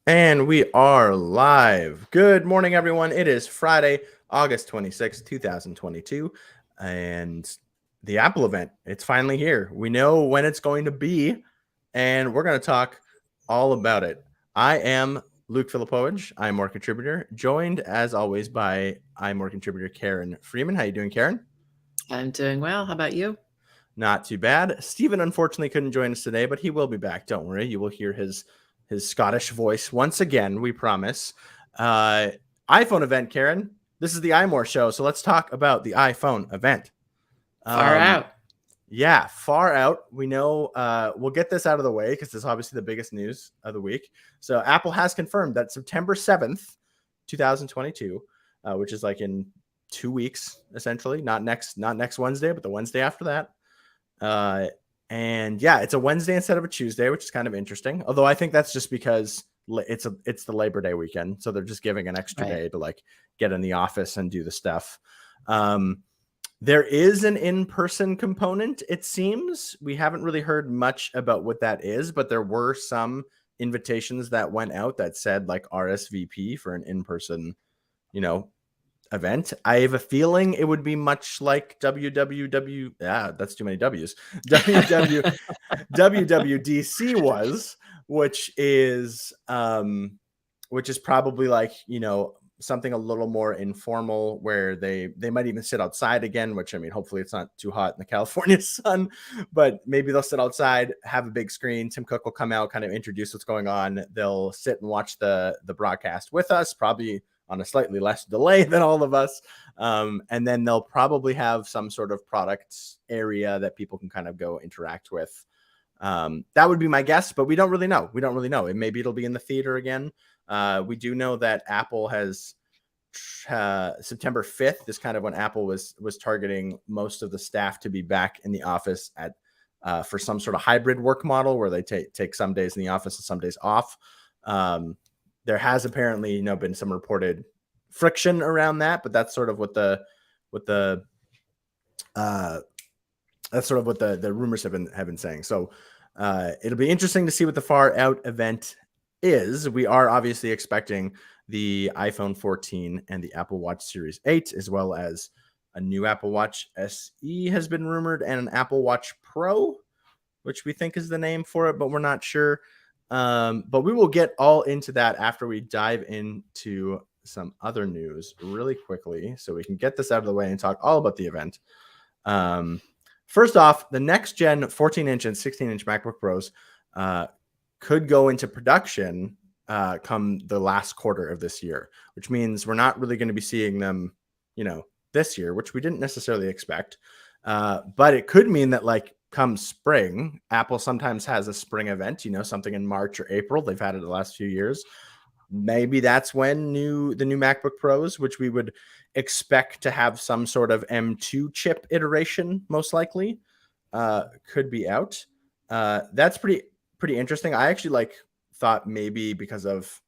And we are live. Good morning, everyone. It is Friday, August 26th, 2022. And the Apple event, it's finally here. We know when it's going to be, and we're going to talk all about it. I am Luke Filipovich, iMore contributor, joined as always by iMore contributor Karen Freeman. How you doing, Karen? I'm doing well. How about you? Not too bad. Stephen unfortunately couldn't join us today, but he will be back. Don't worry. You will hear his Scottish voice once again, we promise. Uh, iPhone event, Karen. This is the iMore show, so let's talk about the iPhone event. Far Um, out. yeah, far out. We know we'll get this out of the way because this is obviously the biggest news of the week. So Apple has confirmed that September 7th, 2022, which is like in 2 weeks, essentially, not next Wednesday, but the Wednesday after that. Uh, and yeah, it's a Wednesday instead of a Tuesday, which is kind of interesting. Although I think that's just because it's the Labor Day weekend, so they're just giving an extra Right. day to like get in the office and do the stuff. There is an in-person component, it seems. We haven't really heard much about what that is, but there were some invitations that went out that said like RSVP for an in-person, you know, event. I have a feeling it would be much like WWW. Yeah, that's too many W's. WWDC was, which is probably like something a little more informal where they might even sit outside again. Which I mean, hopefully it's not too hot in the California sun, but maybe they'll sit outside, have a big screen. Tim Cook will come out, kind of introduce what's going on. They'll sit and watch the broadcast with us, probably on a slightly less delay than all of us. And then they'll probably have some sort of product area that people can kind of go interact with. That would be my guess, but we don't really know. Maybe it'll be in the theater again. We do know that Apple has September 5th is kind of when Apple was targeting most of the staff to be back in the office at for some sort of hybrid work model where they take some days in the office and some days off. There has apparently been some reported friction around that, but that's sort of what the rumors have been saying. So it'll be interesting to see what the far out event is. We are obviously expecting the iPhone 14 and the Apple Watch Series 8, as well as a new Apple Watch SE has been rumored, and an Apple Watch Pro, which we think is the name for it, but we're not sure. But we will get all into that after we dive into some other news really quickly, so we can get this out of the way and talk all about the event. First off, the next gen 14-inch and 16-inch MacBook Pros could go into production come the last quarter of this year, which means we're not really going to be seeing them, this year, which we didn't necessarily expect. But it could mean that like come spring, Apple sometimes has a spring event, something in March or April. They've had it the last few years. Maybe that's when the new MacBook Pros, which we would expect to have some sort of M2 chip iteration, most likely, could be out. That's pretty interesting. I actually thought maybe because of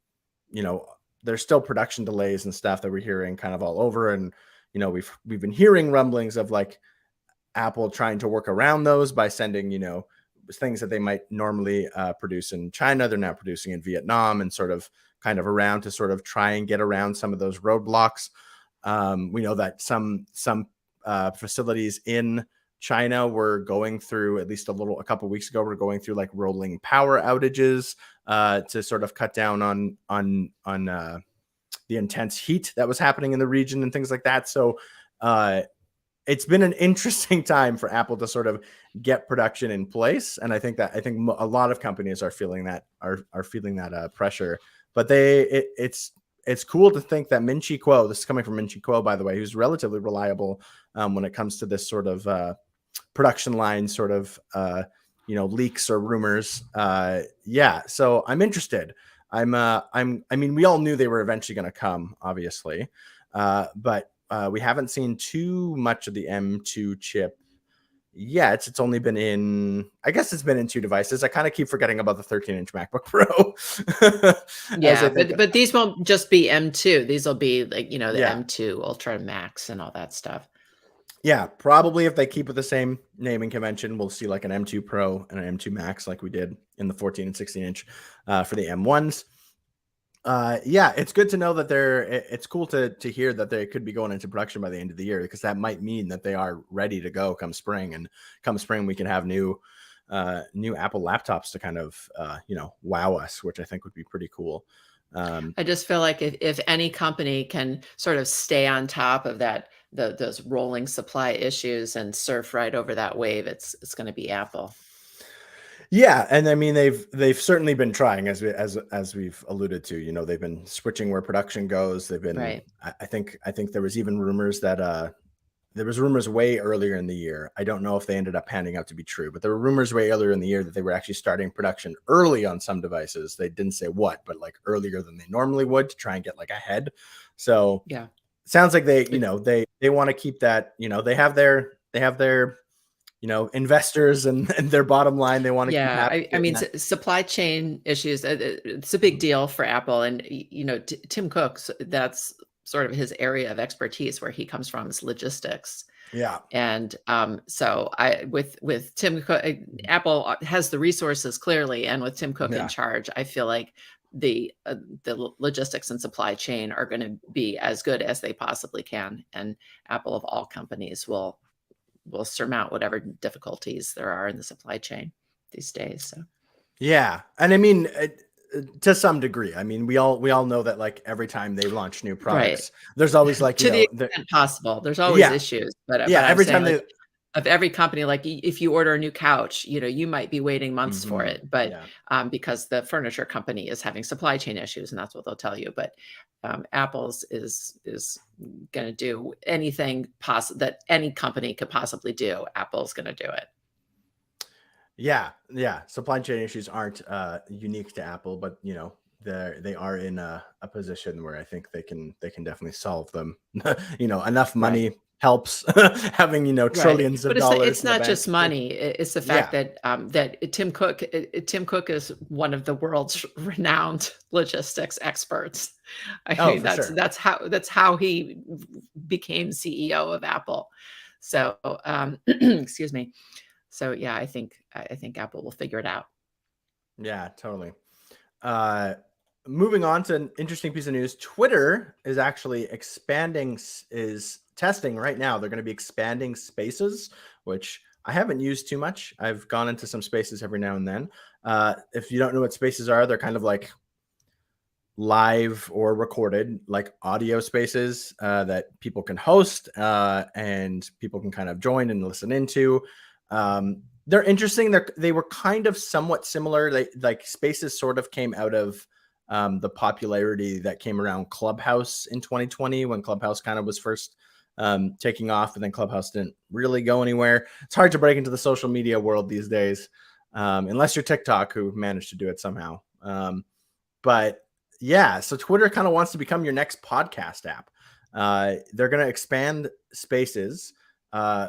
there's still production delays and stuff that we're hearing kind of all over, and we've been hearing rumblings of like Apple trying to work around those by sending things that they might normally produce in China, they're now producing in Vietnam, and sort of kind of around to sort of try and get around some of those roadblocks. We know that some facilities in China were going through, at least a couple of weeks ago, we're going through like rolling power outages to sort of cut down on the intense heat that was happening in the region and things like that. So it's been an interesting time for Apple to sort of get production in place, and I think a lot of companies are feeling that pressure. But it's cool to think that Min-Chi Kuo, this is coming from Min-Chi Kuo, by the way, who's relatively reliable when it comes to this sort of production line sort of leaks or rumors. Yeah, so I'm interested. I mean, we all knew they were eventually going to come, obviously, but we haven't seen too much of the M2 chip yet. It's only been in, I guess it's been in two devices. I kind of keep forgetting about the 13-inch MacBook Pro. Yeah, but these won't just be M2. These will be like, the Yeah. M2 Ultra Max and all that stuff. Yeah, probably if they keep with the same naming convention, we'll see like an M2 Pro and an M2 Max like we did in the 14 and 16-inch for the M1s. Yeah, it's good to know that it's cool to hear that they could be going into production by the end of the year, because that might mean that they are ready to go come spring, and come spring we can have new Apple laptops to kind of wow us, which I think would be pretty cool. I just feel like if any company can sort of stay on top of those rolling supply issues and surf right over that wave, it's going to be Apple. Yeah, and I mean they've certainly been trying, as we've alluded to. They've been switching where production goes. They've been right. I think there was even rumors that there was rumors way earlier in the year. I don't know if they ended up panning out to be true, but there were rumors way earlier in the year that they were actually starting production early on some devices. They didn't say what, but like earlier than they normally would, to try and get like ahead. So yeah, sounds like they want to keep that. They have their investors and their bottom line. They want to keep happy. I mean, supply chain issues, it's a big deal for Apple. And, Tim Cook, that's sort of his area of expertise, where he comes from, is logistics. Yeah. And so with Tim Cook, Apple has the resources clearly. And with Tim Cook in charge, I feel like the logistics and supply chain are going to be as good as they possibly can. And Apple, of all companies, will surmount whatever difficulties there are in the supply chain these days. So, yeah. And I mean, to some degree, I mean, we all know that like every time they launch new products, there's always like, to the extent possible, there's always issues, but every time of every company, like if you order a new couch, you might be waiting months for it, but because the furniture company is having supply chain issues, and that's what they'll tell you. But Apple's is going to do anything that any company could possibly do. Apple's going to do it. Yeah. Supply chain issues aren't unique to Apple, but they are in a position where I think they can definitely solve them. Enough money helps. Having trillions of dollars. It's not just money. It's the fact that that Tim Cook is one of the world's renowned logistics experts. I mean, that's how he became CEO of Apple. So excuse me. So yeah, I think Apple will figure it out. Yeah, totally. Moving on to an interesting piece of news. Twitter is actually is testing right now. They're going to be expanding Spaces, which I haven't used too much. I've gone into some Spaces every now and then. If you don't know what Spaces are, they're kind of like live or recorded like audio spaces that people can host and people can kind of join and listen into. They're interesting. They were kind of somewhat similar. Like Spaces sort of came out of the popularity that came around Clubhouse in 2020, when Clubhouse kind of was first taking off, and then Clubhouse didn't really go anywhere. It's hard to break into the social media world these days, unless you're TikTok, who managed to do it somehow. But yeah, so Twitter kind of wants to become your next podcast app. They're going to expand Spaces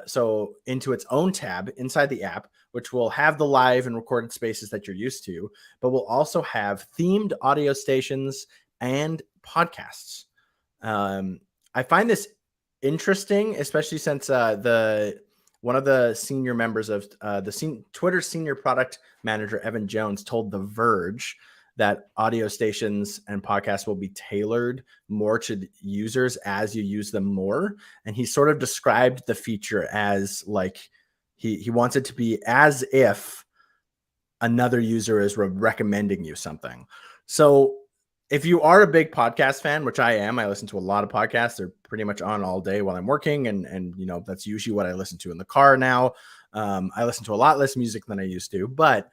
so into its own tab inside the app, which will have the live and recorded spaces that you're used to, but will also have themed audio stations and podcasts. I find this interesting, especially since one of the senior members of Twitter senior product manager, Evan Jones, told The Verge that audio stations and podcasts will be tailored more to users as you use them more. And he sort of described the feature as like, he wants it to be as if another user is recommending you something. So if you are a big podcast fan, which I am, I listen to a lot of podcasts. They're pretty much on all day while I'm working. And that's usually what I listen to in the car now. I listen to a lot less music than I used to, but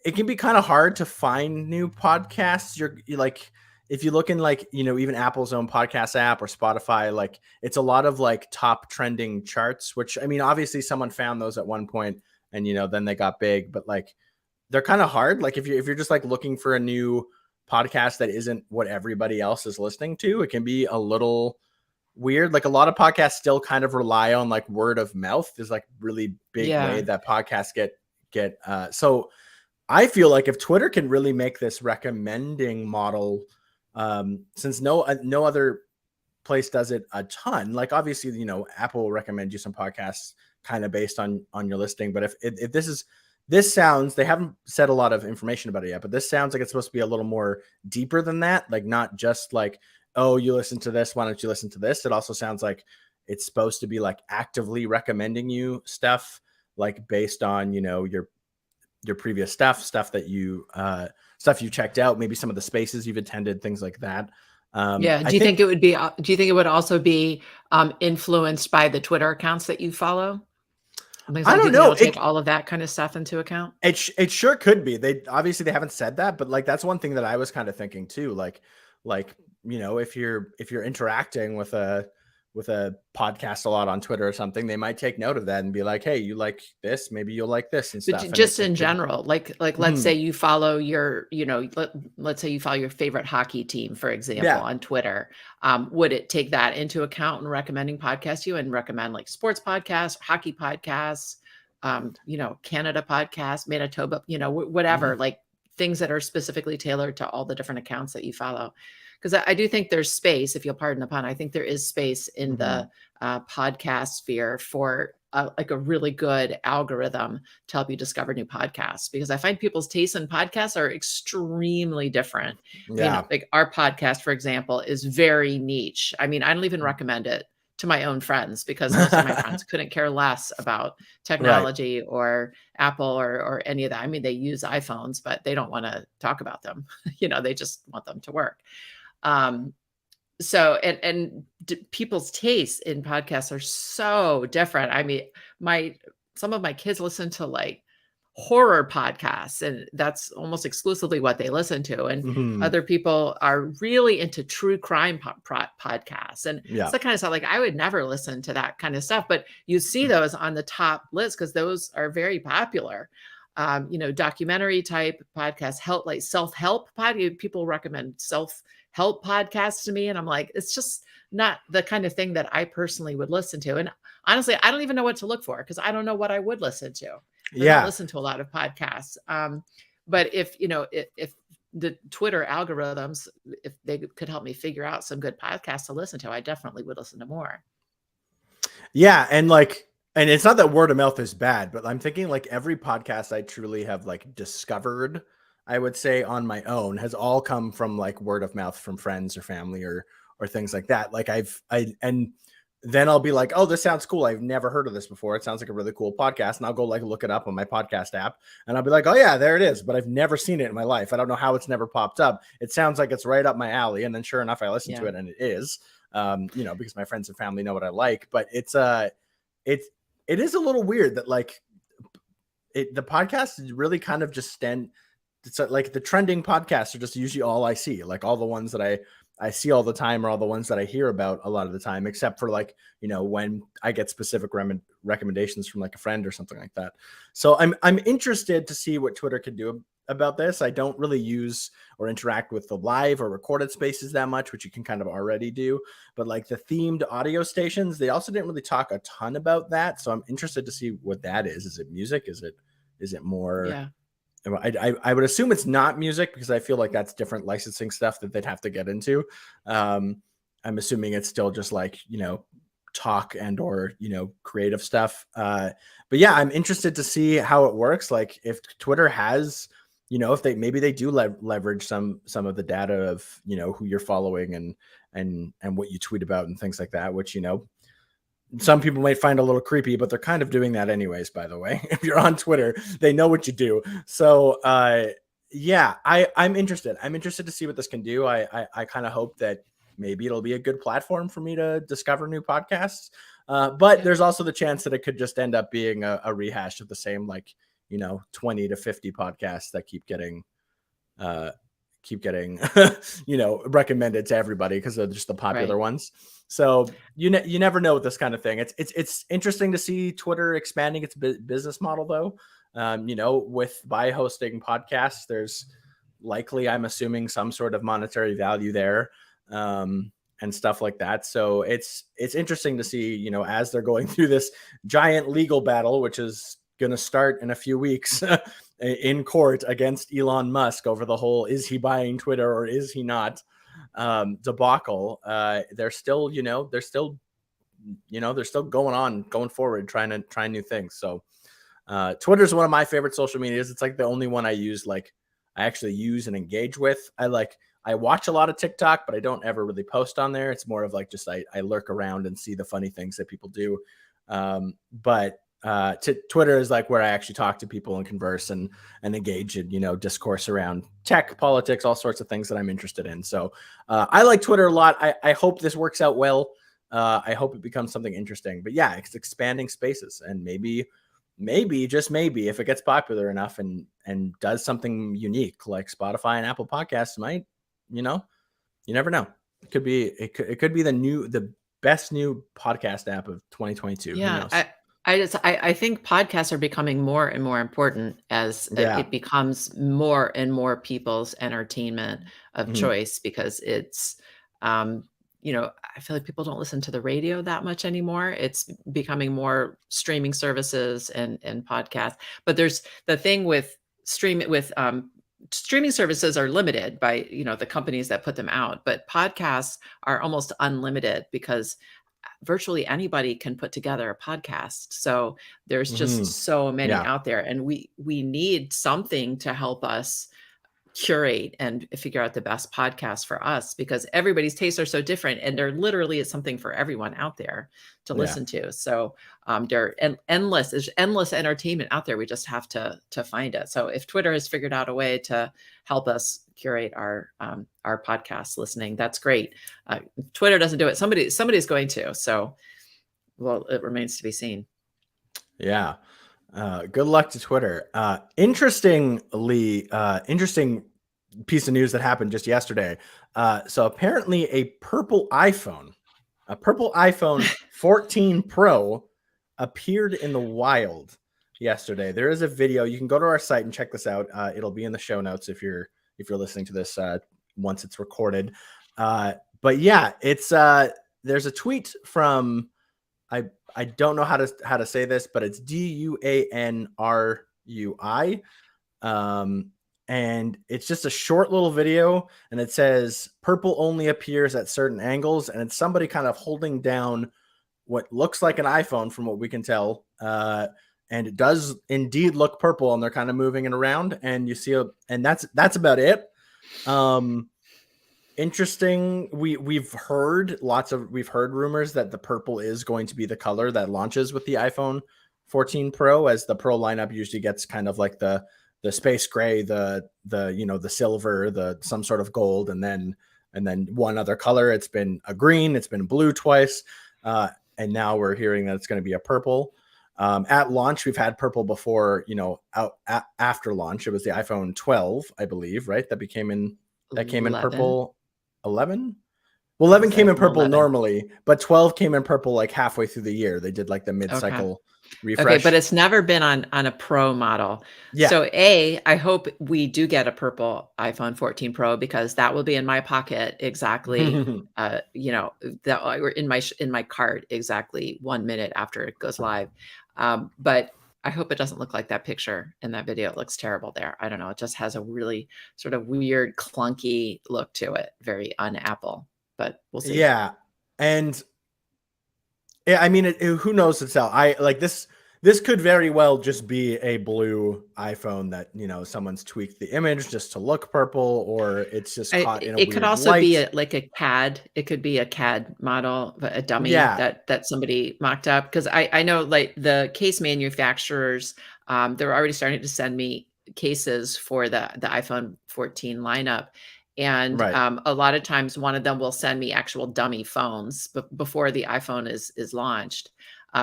it can be kind of hard to find new podcasts. You're like, if you look in like, even Apple's own podcast app or Spotify, like it's a lot of like top trending charts, which I mean, obviously someone found those at one point and, then they got big, but like, they're kind of hard. Like if you're just like looking for a new podcast that isn't what everybody else is listening to, it can be a little weird. Like a lot of podcasts still kind of rely on like word of mouth. There's like really big way that podcasts get so I feel like if Twitter can really make this recommending model, since no other place does it a ton, like obviously, Apple will recommend you some podcasts kind of based on your listing. But if this is this sounds, they haven't said a lot of information about it yet, but this sounds like it's supposed to be a little more deeper than that. Like not just like, oh, you listen to this, why don't you listen to this? It also sounds like it's supposed to be like actively recommending you stuff, like based on, you know, your previous stuff that you stuff you checked out, maybe some of the spaces you've attended, things like that. Yeah. Do you think it would be? Do you think it would also be influenced by the Twitter accounts that you follow? Things I like, do don't you think know. it'll take all of that kind of stuff into account? It sure could be. They obviously they haven't said that, but like that's one thing that I was kind of thinking too. Like you know, if you're interacting with a podcast a lot on Twitter or something, they might take note of that and be like, hey, you like this, maybe you'll like this and stuff. But And just it in could, general, like let's say you follow your, you know, let's say you follow your favorite hockey team, for example, yeah. on Twitter. Would it take that into account in recommending podcasts you and recommend like sports podcasts, hockey podcasts, you know, Canada podcasts, Manitoba, you know, whatever, like things that are specifically tailored to all the different accounts that you follow? Because I do think there's space, if you'll pardon the pun, I think there is space in the podcast sphere for like a really good algorithm to help you discover new podcasts, because I find people's tastes in podcasts are extremely different. Yeah. I mean, like our podcast, for example, is very niche. I mean, I don't even recommend it to my own friends because most of my friends couldn't care less about technology or Apple or any of that. I mean, they use iPhones, but they don't want to talk about them. You know, they just want them to work. So, people's tastes in podcasts are so different. I mean, some of my kids listen to like horror podcasts, and that's almost exclusively what they listen to. And other people are really into true crime podcasts. And it's the kind of stuff like I would never listen to that kind of stuff, but you see those on the top list because those are very popular. You know, documentary type podcasts, like self-help podcast. People recommend self-help podcasts to me. And I'm like, it's just not the kind of thing that I personally would listen to. And honestly, I don't even know what to look for because I don't know what I would listen to. I don't listen to a lot of podcasts. But if, you know, if the Twitter algorithms, if they could help me figure out some good podcasts to listen to, I definitely would listen to more. Yeah. And like, and it's not that word of mouth is bad, but I'm thinking like every podcast I truly have like discovered, I would say on my own, has all come from like word of mouth from friends or family or things like that. Like and then I'll be like, oh, this sounds cool. I've never heard of this before. It sounds like a really cool podcast. And I'll go like look it up on my podcast app and I'll be like, oh yeah, there it is. But I've never seen it in my life. I don't know how it's never popped up. It sounds like it's right up my alley. And then sure enough, I listen to it and it is, you know, because my friends and family know what I like, but it is a little weird that like the podcast is really kind of just it's like the trending podcasts are just usually all I see, like all the ones that I see all the time are all the ones that I hear about a lot of the time, except for like, you know, when I get specific recommendations from like a friend or something like that. So I'm interested to see what Twitter can do about this. I don't really use or interact with the live or recorded spaces that much, which you can kind of already do. But like the themed audio stations, they also didn't really talk a ton about that. So I'm interested to see what that is. Is it music? Is it more? Yeah. I would assume it's not music because I feel like that's different licensing stuff that they'd have to get into. I'm assuming it's still just like, you know, talk and or, you know, creative stuff. But yeah, I'm interested to see how it works. Like if Twitter has, you know, if maybe they do leverage some of the data of, you know, who you're following and what you tweet about and things like that, which, you know, some people might find a little creepy, but they're kind of doing that anyways, by the way. If you're on Twitter, they know what you do. So yeah, I'm interested. I'm interested to see what this can do. I kind of hope that maybe it'll be a good platform for me to discover new podcasts. But there's also the chance that it could just end up being a rehash of the same, like, you know, 20 to 50 podcasts that keep getting, you know, recommended to everybody because they're just the popular ones. So you never know with this kind of thing. It's interesting to see Twitter expanding its business model, though. You know, by hosting podcasts, there's likely, I'm assuming, some sort of monetary value there, and stuff like that. So it's interesting to see, you know, as they're going through this giant legal battle, which is going to start in a few weeks in court against Elon Musk over the whole, is he buying Twitter or is he not, debacle. They're still going forward, trying new things. So Twitter is one of my favorite social medias. It's like the only one I use, like I actually use and engage with. I watch a lot of TikTok, but I don't ever really post on there. It's more of like just I lurk around and see the funny things that people do. But Twitter is like where I actually talk to people and converse and engage in, discourse around tech, politics, all sorts of things that I'm interested in. So I like Twitter a lot. I hope this works out well. I hope it becomes something interesting. But yeah, it's expanding spaces, and maybe just maybe if it gets popular enough and does something unique like Spotify and Apple Podcasts might, you never know. It could be the best new podcast app of 2022. Yeah, Who knows? I think podcasts are becoming more and more important as it becomes more and more people's entertainment of choice, because it's I feel like people don't listen to the radio that much anymore. It's becoming more streaming services and podcasts. But there's the thing with streaming services are limited by the companies that put them out, but podcasts are almost unlimited because virtually anybody can put together a podcast. So there's just so many out there, and we need something to help us curate and figure out the best podcast for us, because everybody's tastes are so different, and there literally is something for everyone out there to listen to. So there's endless entertainment out there. We just have to find it. So if Twitter has figured out a way to help us curate our podcast listening, that's great. Twitter doesn't do it. Somebody's going to. So, well, it remains to be seen. Yeah. Good luck to Twitter. Interesting piece of news that happened just yesterday. So apparently a purple iPhone 14 Pro appeared in the wild yesterday. There is a video. You can go to our site and check this out. It'll be in the show notes if you're listening to this once it's recorded. But yeah, it's there's a tweet from I don't know how to say this, but it's DUANRUI. And it's just a short little video, and it says purple only appears at certain angles, and it's somebody kind of holding down what looks like an iPhone from what we can tell. And it does indeed look purple, and they're kind of moving it around, and you see and that's about it. Interesting. We've heard rumors that the purple is going to be the color that launches with the iPhone 14 Pro, as the Pro lineup usually gets kind of like the space gray, the silver, some sort of gold, and then one other color. It's been a green, it's been blue twice, and now we're hearing that it's going to be a purple. At launch, we've had purple before. After launch, it was the iPhone 12, I believe, right? That came in purple. 11? Well, 11 came in purple normally, but 12 came in purple like halfway through the year. They did like the mid-cycle refresh. Okay, but it's never been on a Pro model. Yeah. So I hope we do get a purple iPhone 14 Pro, because that will be in my pocket exactly, that or in my cart exactly 1 minute after it goes live. But I hope it doesn't look like that picture in that video. It looks terrible there. I don't know. It just has a really sort of weird, clunky look to it. Very un-Apple, but we'll see. Yeah. And I mean, who knows itself? I like this. This could very well just be a blue iPhone that, someone's tweaked the image just to look purple, or it's just caught in a weird light. It could also be like a CAD. It could be a CAD model, a dummy that somebody mocked up. Because I know like the case manufacturers, they're already starting to send me cases for the iPhone 14 lineup. And a lot of times one of them will send me actual dummy phones before the iPhone is launched,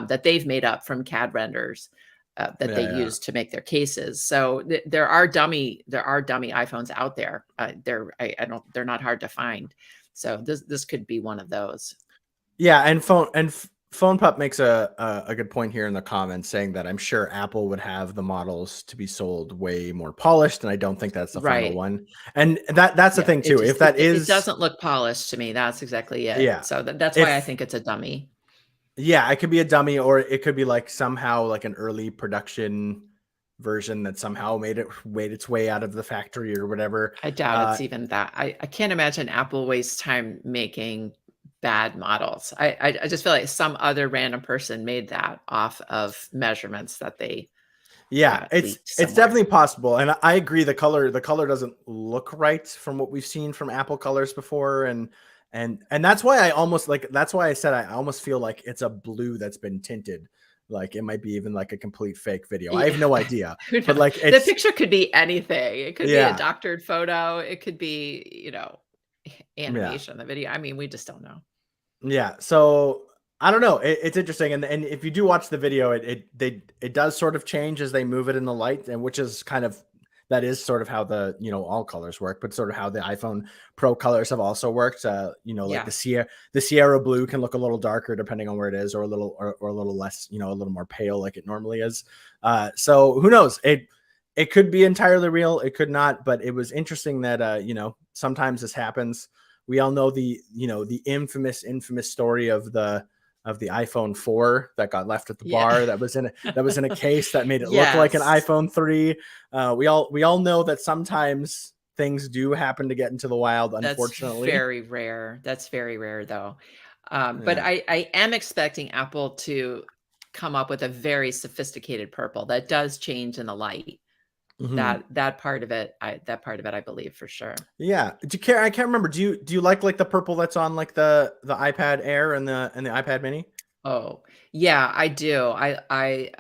that they've made up from CAD renders that they use to make their cases. So there are dummy iPhones out there. They're not hard to find. So this could be one of those. Yeah, and Phone Pup makes a good point here in the comments, saying that I'm sure Apple would have the models to be sold way more polished, and I don't think that's the final one. And that's the thing too. If it doesn't look polished to me, that's exactly it. Yeah. So that's why I think it's a dummy. Yeah, it could be a dummy, or it could be like somehow like an early production version that somehow made its way out of the factory or whatever. I doubt it's even that. I can't imagine Apple wastes time making bad models. I just feel like some other random person made that off of measurements that they Yeah, it's definitely possible, and I agree. The color doesn't look right from what we've seen from Apple colors before, and that's why I almost that's why I said I almost feel like it's a blue that's been tinted. Like it might be even like a complete fake video. Yeah. I have no idea, but like the picture could be anything. It could be a doctored photo. It could be animation in the video. I mean, we just don't know. Yeah, so I don't know. It's interesting, and if you do watch the video, it does sort of change as they move it in the light, and which is kind of that is sort of how the all colors work, but sort of how the iPhone Pro colors have also worked. Like the Sierra blue can look a little darker depending on where it is, or a little or a little less, a little more pale like it normally is. So who knows? It could be entirely real. It could not, but it was interesting that sometimes this happens. We all know the infamous story of the iPhone 4 that got left at the bar that was in a case that made it look like an iPhone 3. We all know that sometimes things do happen to get into the wild, unfortunately. That's very rare though. But I am expecting Apple to come up with a very sophisticated purple that does change in the light. That part of it, I believe for sure. Yeah. Do you care? I can't remember. Do you like the purple that's on like the iPad Air and the iPad Mini? Oh yeah, I do. I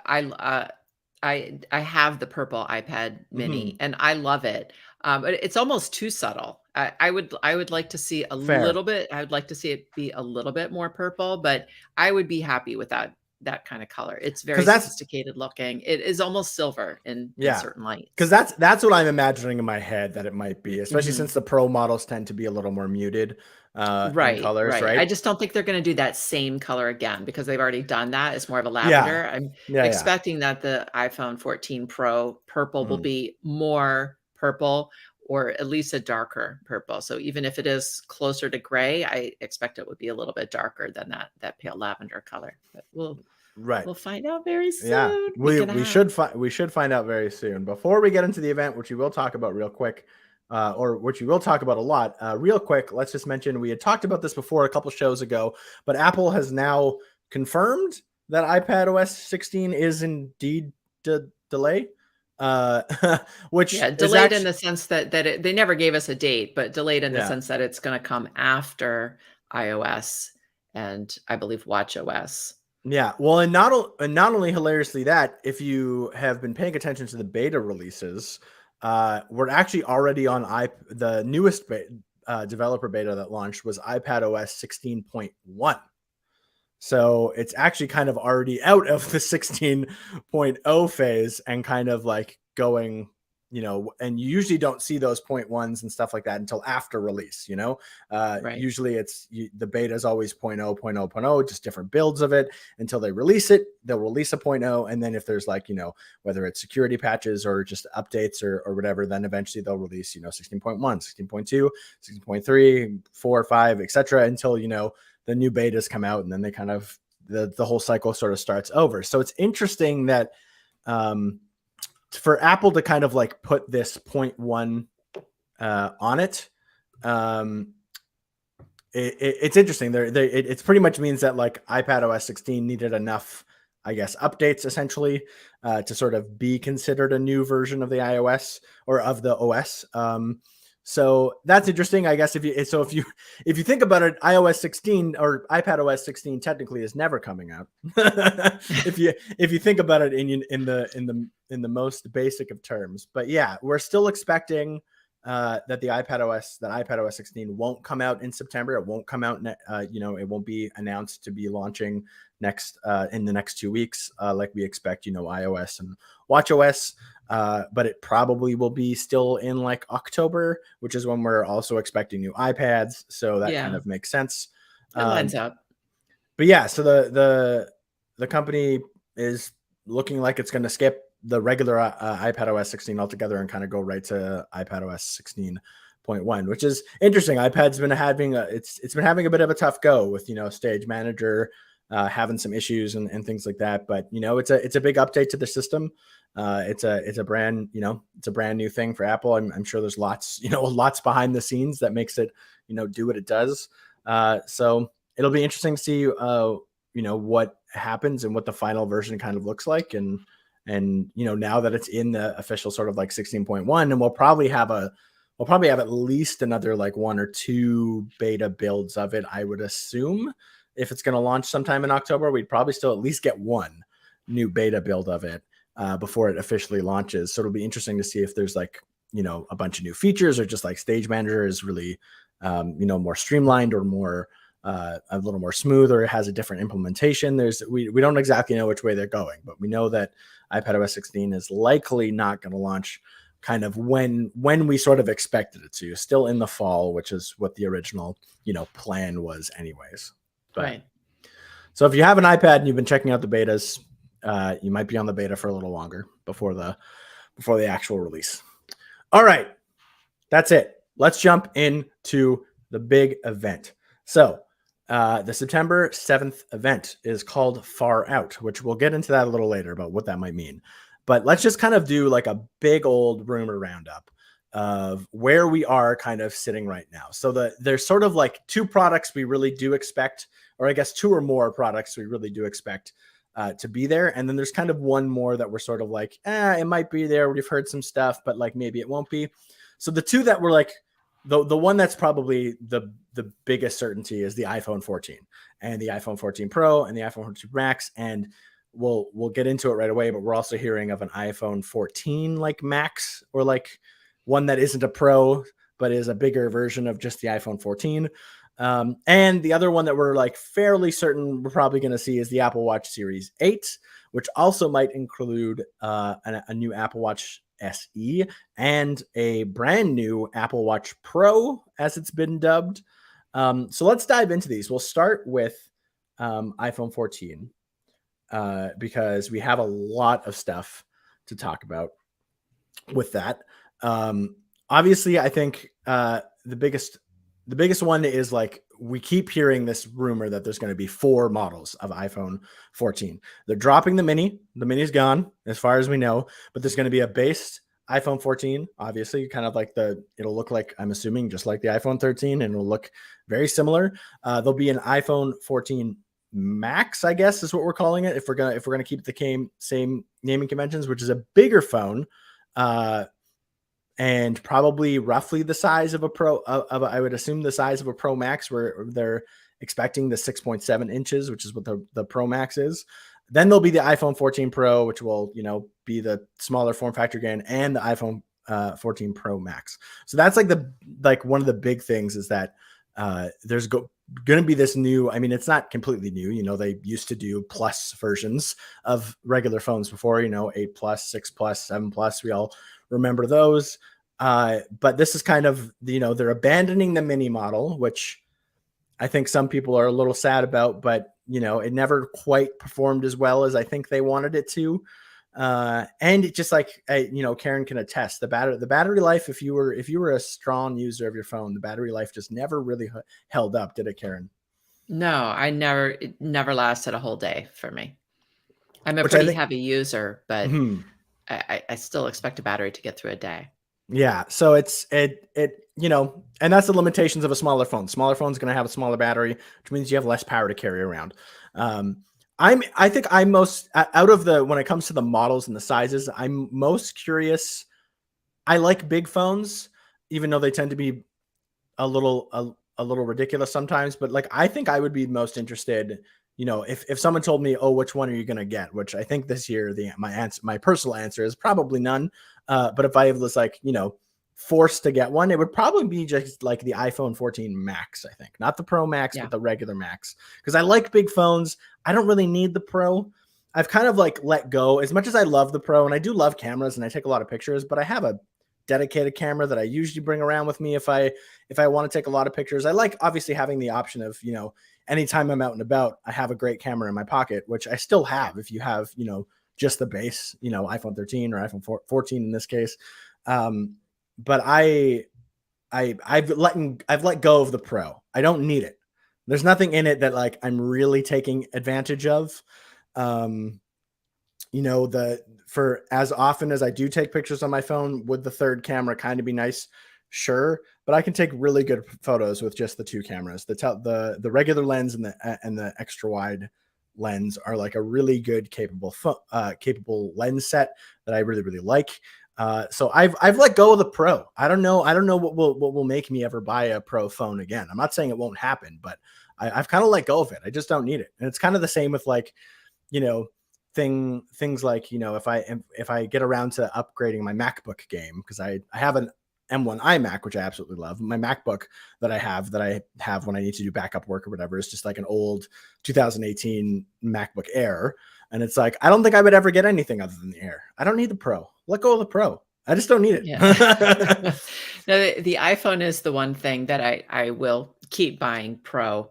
have the purple iPad Mini and I love it. But it's almost too subtle. I would like to see a little bit. I would like to see it be a little bit more purple, but I would be happy with that kind of color. It's very sophisticated looking. It is almost silver in certain lights. Because that's what I'm imagining in my head that it might be, especially since the Pro models tend to be a little more muted in colors, right? I just don't think they're going to do that same color again because they've already done that. It's more of a lavender. I'm expecting that the iPhone 14 Pro purple will be more purple, or at least a darker purple. So even if it is closer to gray, I expect it would be a little bit darker than that pale lavender color. But we'll find out very soon. Yeah, we should find out very soon. Before we get into the event, which we will talk about real quick, or which we will talk about a lot, real quick, let's just mention we had talked about this before a couple shows ago, but Apple has now confirmed that iPadOS 16 is indeed delayed. Which delayed in the sense that they never gave us a date, but delayed in the sense that it's going to come after iOS and I believe watchOS. Yeah, well, and not only hilariously that, if you have been paying attention to the beta releases, we're actually already on the newest developer beta that launched was iPadOS 16.1. So it's actually kind of already out of the 16.0 phase and kind of like going, and you usually don't see those 0.1s and stuff like that until after release, Usually it's the beta is always 0.0, 0.0, 0.0, just different builds of it until they release it. They'll release a 0.0. And then if there's whether it's security patches or just updates or whatever, then eventually they'll release, 16.1, 16.2, 16.3, 4, 5, etc. until, the new betas come out and then they kind of, the whole cycle sort of starts over. So it's interesting that, for Apple to kind of like put this 0.1 on it, it's interesting. It's pretty much means that like iPadOS 16 needed enough, I guess, updates essentially to sort of be considered a new version of the iOS or of the OS. So that's interesting, I guess. If you think about it, iOS 16 or iPadOS 16 technically is never coming out. if you think about it in the most basic of terms, but yeah, we're still expecting that iPadOS 16 won't come out in September. It won't come out. It won't be announced to be launching in the next 2 weeks, like we expect. iOS and watchOS. But it probably will be still in like October, which is when we're also expecting new iPads. So that kind of makes sense. It lines up. But yeah, so the company is looking like it's going to skip the regular iPadOS 16 altogether and kind of go right to iPadOS 16.1, which is interesting. iPad's been having it's been having a bit of a tough go with Stage Manager having some issues and things like that. But it's a big update to the system. It's a brand new thing for Apple. I'm sure there's lots behind the scenes that makes it do what it does. So it'll be interesting to see what happens and what the final version kind of looks like and And, now that it's in the official sort of like 16.1, and we'll probably have at least another like 1 or 2 beta builds of it, I would assume. If it's going to launch sometime in October, we'd probably still at least get 1 new beta build of it before it officially launches. So it'll be interesting to see if there's like, a bunch of new features, or just like Stage Manager is really, more streamlined, or more a little more smooth, or it has a different implementation. We don't exactly know which way they're going, but we know that iPadOS 16 is likely not going to launch kind of when we sort of expected it to, still in the fall, which is what the original, plan was anyways. But, right. So if you have an iPad and you've been checking out the betas, you might be on the beta for a little longer before the actual release. All right, that's it. Let's jump into the big event. So the September 7th event is called Far Out, which we'll get into that a little later about what that might mean. But let's just kind of do like a big old rumor roundup of where we are kind of sitting right now. So there's sort of like 2 products we really do expect, or I guess 2 or more products we really do expect to be there. And then there's kind of 1 more that we're sort of like, it might be there. We've heard some stuff, but like maybe it won't be. So the 2 that were like, the one that's probably the biggest certainty is the iPhone 14 and the iPhone 14 Pro and the iPhone 14 Max. And we'll get into it right away, but we're also hearing of an iPhone 14 like Max, or like one that isn't a Pro, but is a bigger version of just the iPhone 14. And the other one that we're like fairly certain we're probably going to see is the Apple Watch Series 8, which also might include a new Apple Watch SE and a brand new Apple Watch Pro, as it's been dubbed. So let's dive into these. We'll start with iPhone 14 because we have a lot of stuff to talk about with that. Obviously, I think the biggest one is like, we keep hearing this rumor that there's going to be 4 models of iPhone 14. They're dropping the mini. The mini's gone as far as we know, but there's going to be a base iPhone 14, obviously, kind of like it'll look like, I'm assuming, just like the iPhone 13, and it'll look very similar. There'll be an iPhone 14 Max, I guess is what we're calling it, if we're gonna keep the same naming conventions, which is a bigger phone, and probably roughly the size of a Pro. I would assume the size of a Pro Max, where they're expecting the 6.7 inches, which is what the Pro Max is. Then there'll be the iPhone 14 Pro, which will be the smaller form factor again, and the iPhone 14 Pro Max. So that's like one of the big things is that there's going to be this new, I mean, it's not completely new. They used to do plus versions of regular phones before, 8 plus, 6 plus, 7 plus. We all remember those. But this is kind of, they're abandoning the mini model, which I think some people are a little sad about, but it never quite performed as well as I think they wanted it to. And it just like, Karen can attest, the battery life, if you were a strong user of your phone, the battery life just never really held up, did it, Karen? No, it never lasted a whole day for me. I'm a pretty heavy user, but I still expect a battery to get through a day. Yeah. So and that's the limitations of a smaller phone. Smaller phone's going to have a smaller battery, which means you have less power to carry around. I think I'm most out of when it comes to the models and the sizes, I'm most curious. I like big phones, even though they tend to be a little ridiculous sometimes, but like, I think I would be most interested, if someone told me, oh, which one are you going to get? Which I think this year, my personal answer is probably none. But if I was like, forced to get one, it would probably be just like the iPhone 14 Max, I think. Not the Pro Max, but the regular Max. Because I like big phones. I don't really need the Pro. I've kind of like let go, as much as I love the Pro, and I do love cameras and I take a lot of pictures, but I have a dedicated camera that I usually bring around with me if I want to take a lot of pictures. I like obviously having the option of, anytime I'm out and about, I have a great camera in my pocket, which I still have if you have, just the base, iPhone 13 or iPhone 14 in this case. But I've let go of the Pro. I don't need it. There's nothing in it that like I'm really taking advantage of. For as often as I do take pictures on my phone, would the third camera kind of be nice? Sure, but I can take really good photos with just the 2 cameras, the regular lens and the extra wide lens are like a really good capable lens set that I really, really like. So I've let go of the Pro. I don't know what will make me ever buy a Pro phone again. I'm not saying it won't happen, but I've kind of let go of it. I just don't need it. And it's kind of the same with like, you know, things like, you know, if I get around to upgrading my MacBook game, because I have an M1 iMac, which I absolutely love. My MacBook that I have when I need to do backup work or whatever is just like an old 2018 MacBook Air. And it's like, I don't think I would ever get anything other than the Air. I don't need the Pro. Let go of the Pro. I just don't need it. Yeah. No, the iPhone is the one thing that I will keep buying Pro,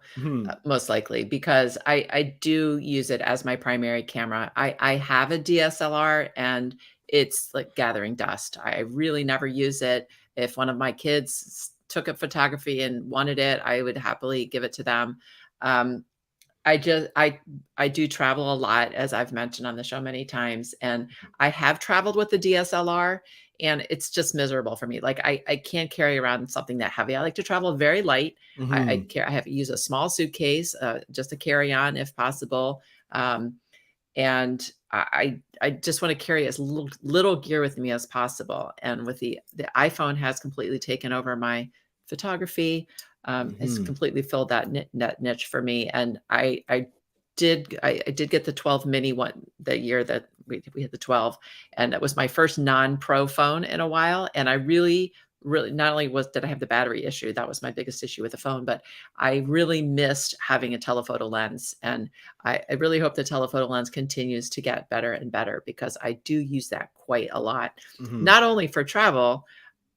most likely, because I do use it as my primary camera. I have a DSLR and it's like gathering dust. I really never use it. If one of my kids took up photography and wanted it, I would happily give it to them. I do travel a lot, as I've mentioned on the show many times, and I have traveled with the DSLR and it's just miserable for me. Like I can't carry around something that heavy. I like to travel very light. I have to use a small suitcase, just to carry on if possible. And I just want to carry as little gear with me as possible. And with the iPhone has completely taken over my photography. It's completely filled that niche for me. And I did get the 12 mini one the year that we had the 12, and that was my first non-Pro phone in a while. And I really, not only did I have the battery issue, that was my biggest issue with the phone, but I really missed having a telephoto lens. And I really hope the telephoto lens continues to get better and better, because I do use that quite a lot, not only for travel,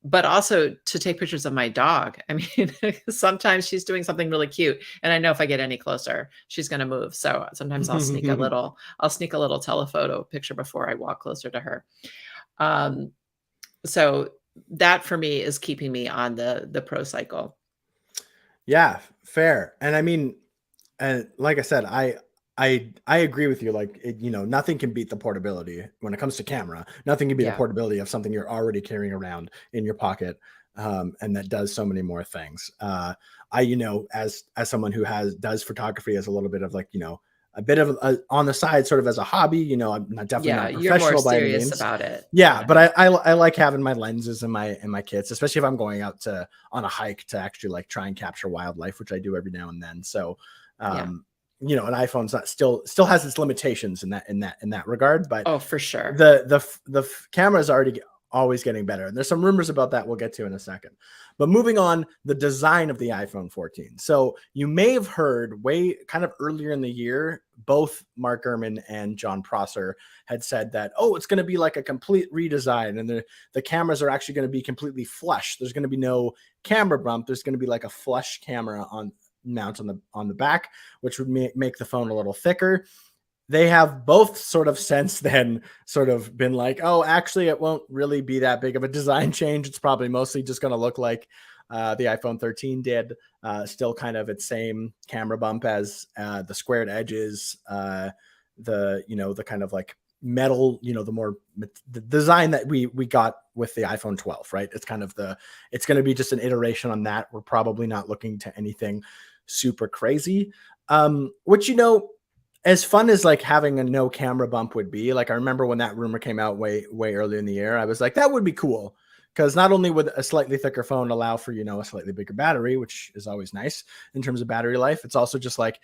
but also to take pictures of my dog. I mean, sometimes she's doing something really cute, and I know if I get any closer, she's going to move. So sometimes I'll sneak a little telephoto picture before I walk closer to her. So that for me is keeping me on the Pro cycle. Yeah, fair. And I mean, and like I said, I agree with you. Like, you know, nothing can beat the portability when it comes to camera. Nothing can beat the portability of something you're already carrying around in your pocket, and that does so many more things. You know, as someone who does photography as a little bit of like, you know, a bit of on the side, sort of as a hobby. You know, I'm definitely not professional you're more by any serious means. about it. Yeah, but I like having my lenses and my kits, especially if I'm going out on a hike to actually like try and capture wildlife, which I do every now and then. So, you know, an iPhone's still has its limitations in that regard, but oh, for sure, the camera is always getting better. And there's some rumors about that we'll get to in a second. But moving on, the design of the iPhone 14. So you may have heard way kind of earlier in the year, both Mark Gurman and John Prosser had said that, oh, it's going to be like a complete redesign, and the cameras are actually going to be completely flush. There's going to be no camera bump. There's going to be like a flush camera mount on the back, which would make the phone a little thicker. They have both sort of since then sort of been like, oh, actually, it won't really be that big of a design change. It's probably mostly just going to look like the iPhone 13 did. Still kind of its same camera bump as the squared edges, the kind of like metal, you know, the design that we got with the iPhone 12, right? It's kind of it's going to be just an iteration on that. We're probably not looking to anything super crazy, which, you know, as fun as like having a no camera bump would be, like I remember when that rumor came out way early in the year, I was like, that would be cool, because not only would a slightly thicker phone allow for, you know, a slightly bigger battery, which is always nice in terms of battery life, it's also just like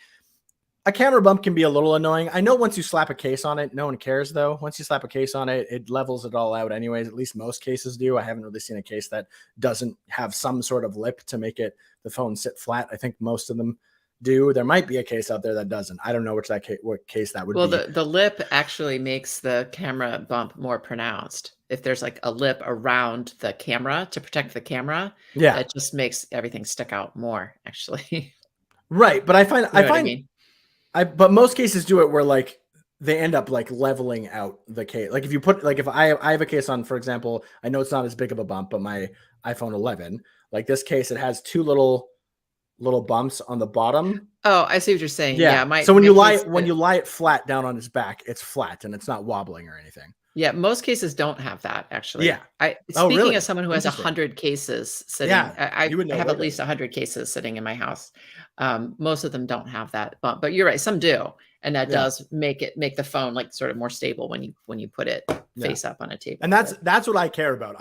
a camera bump can be a little annoying. I know once you slap a case on it, no one cares though. Once you slap a case on it, it levels it all out anyways. At least most cases do. I haven't really seen a case that doesn't have some sort of lip to make the phone sit flat. I think most of them do. There might be a case out there that doesn't. I don't know what case that would be. Well, the lip actually makes the camera bump more pronounced. If there's like a lip around the camera to protect the camera, that just makes everything stick out more, actually. Right, but but most cases do it where like they end up like leveling out the case. Like if you put, like if I have a case on, for example, I know it's not as big of a bump, but my iPhone 11, like this case, it has two little bumps on the bottom. Oh, I see what you're saying. Yeah. So when you lie it flat down on its back, it's flat and it's not wobbling or anything. Yeah, most cases don't have that, Yeah. actually. Oh, Speaking really? as someone who has Interesting. 100 cases sitting, Yeah, you would I know have way at better least than me. 100 cases sitting in my house. Most of them don't have that bump, but you're right, some do, and that Yeah, does make the phone, like, sort of more stable when you put it yeah. face up on a And table, but that's what I care about.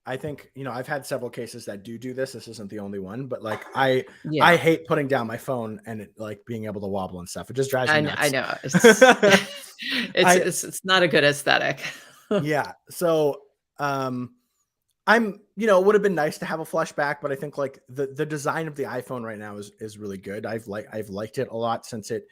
I think, I've had several cases that do this. This isn't the only one, but like I yeah, hate putting down my phone and it like being able to wobble and stuff. It just drives me I nuts. know, it's I it's not a good aesthetic. Yeah. So um it would have been nice to have a flashback, but I think like the design of the iPhone right now is really good. I've liked it a lot since it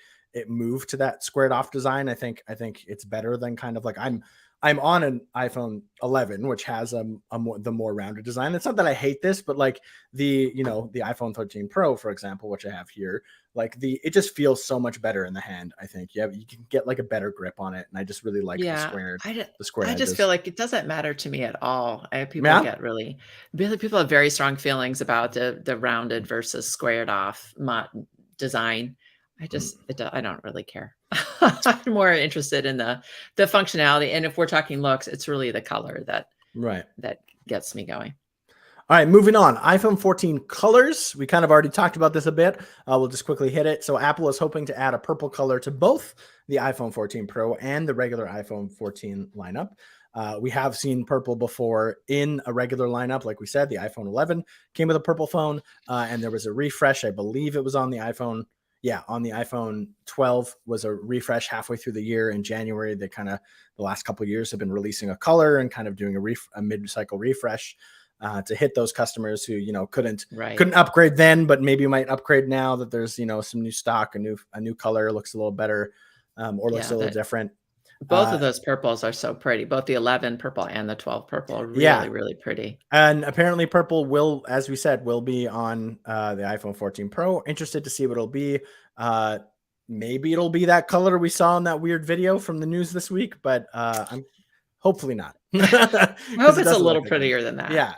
moved to that squared off design. I think it's better than kind of like I'm on an iPhone 11, which has the more rounded design. It's not that I hate this, but like the iPhone 13 Pro, for example, which I have here, like it just feels so much better in the hand. I think you can get like a better grip on it, and I just really like the Yeah, squared I d the square I just feel edges. like it doesn't matter to me at all. People Yeah. get really people have very strong feelings about the rounded versus squared off design. I don't really care. I'm more interested in the functionality, and if we're talking looks, it's really the color Right. that gets me going. All right, moving on. iPhone 14 colors. We kind of already talked about this a bit. We'll just quickly hit it. So Apple is hoping to add a purple color to both the iPhone 14 Pro and the regular iPhone 14 lineup. We have seen purple before in a regular lineup. Like we said, the iPhone 11 came with a purple phone, and there was a refresh. I believe it was on the iPhone. Yeah, on the iPhone 12 was a refresh halfway through the year in January. They kind of the last couple of years have been releasing a color and kind of doing a mid-cycle refresh to hit those customers who Right. couldn't upgrade then, but maybe might upgrade now that there's some new stock, a new color looks a little better, or looks Yeah, a little that different. both Uh, of those purples are so pretty. Both the 11 purple and the 12 purple are yeah, really, really pretty. and apparently purple will, as we said, will be on the iPhone 14 Pro. Interested to see what it'll be. Uh, Maybe it'll be that color we saw in that weird video from the news this week, but I'm hopefully not I because hope it it's a doesn't look little like it. prettier than that. Yeah.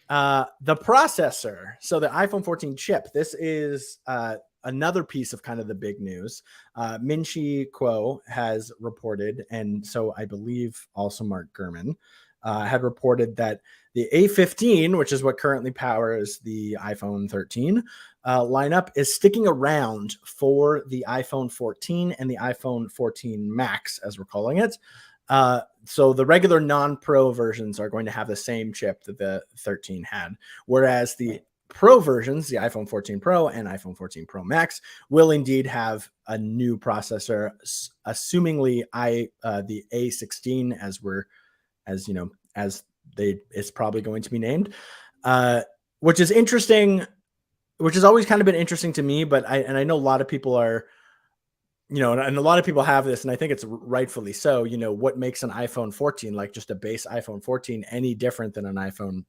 The processor. So the iPhone 14 chip. This is another piece of kind of the big news. Min-Chi Kuo has reported, and so I believe also Mark Gurman had reported that the A15, which is what currently powers the iPhone 13 lineup, is sticking around for the iPhone 14 and the iPhone 14 Max, as we're calling it. So the regular non-Pro versions are going to have the same chip that the 13 had, whereas the Pro versions, the iPhone 14 Pro and iPhone 14 Pro Max, will indeed have a new processor, assumingly the A16, it's probably going to be named, which is interesting, which has always kind of been interesting to me. But I know a lot of people are, and a lot of people have this, and I think it's rightfully so. What makes an iPhone 14, like just a base iPhone 14, any different than an iPhone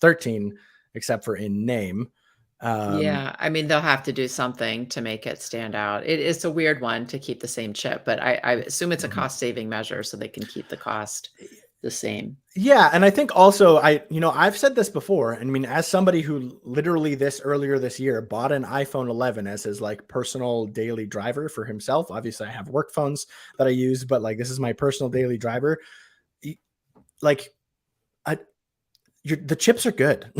13, except for in name? Yeah, I mean, they'll have to do something to make it stand out. It's a weird one to keep the same chip, but I assume it's a Mhm. cost saving measure so they can keep the cost the same. Yeah, and I think also I've said this before. I mean, as somebody who literally earlier this year bought an iPhone 11 as his like personal daily driver for himself. Obviously, I have work phones that I use, but like this is my personal daily driver. Like, I, the chips are good.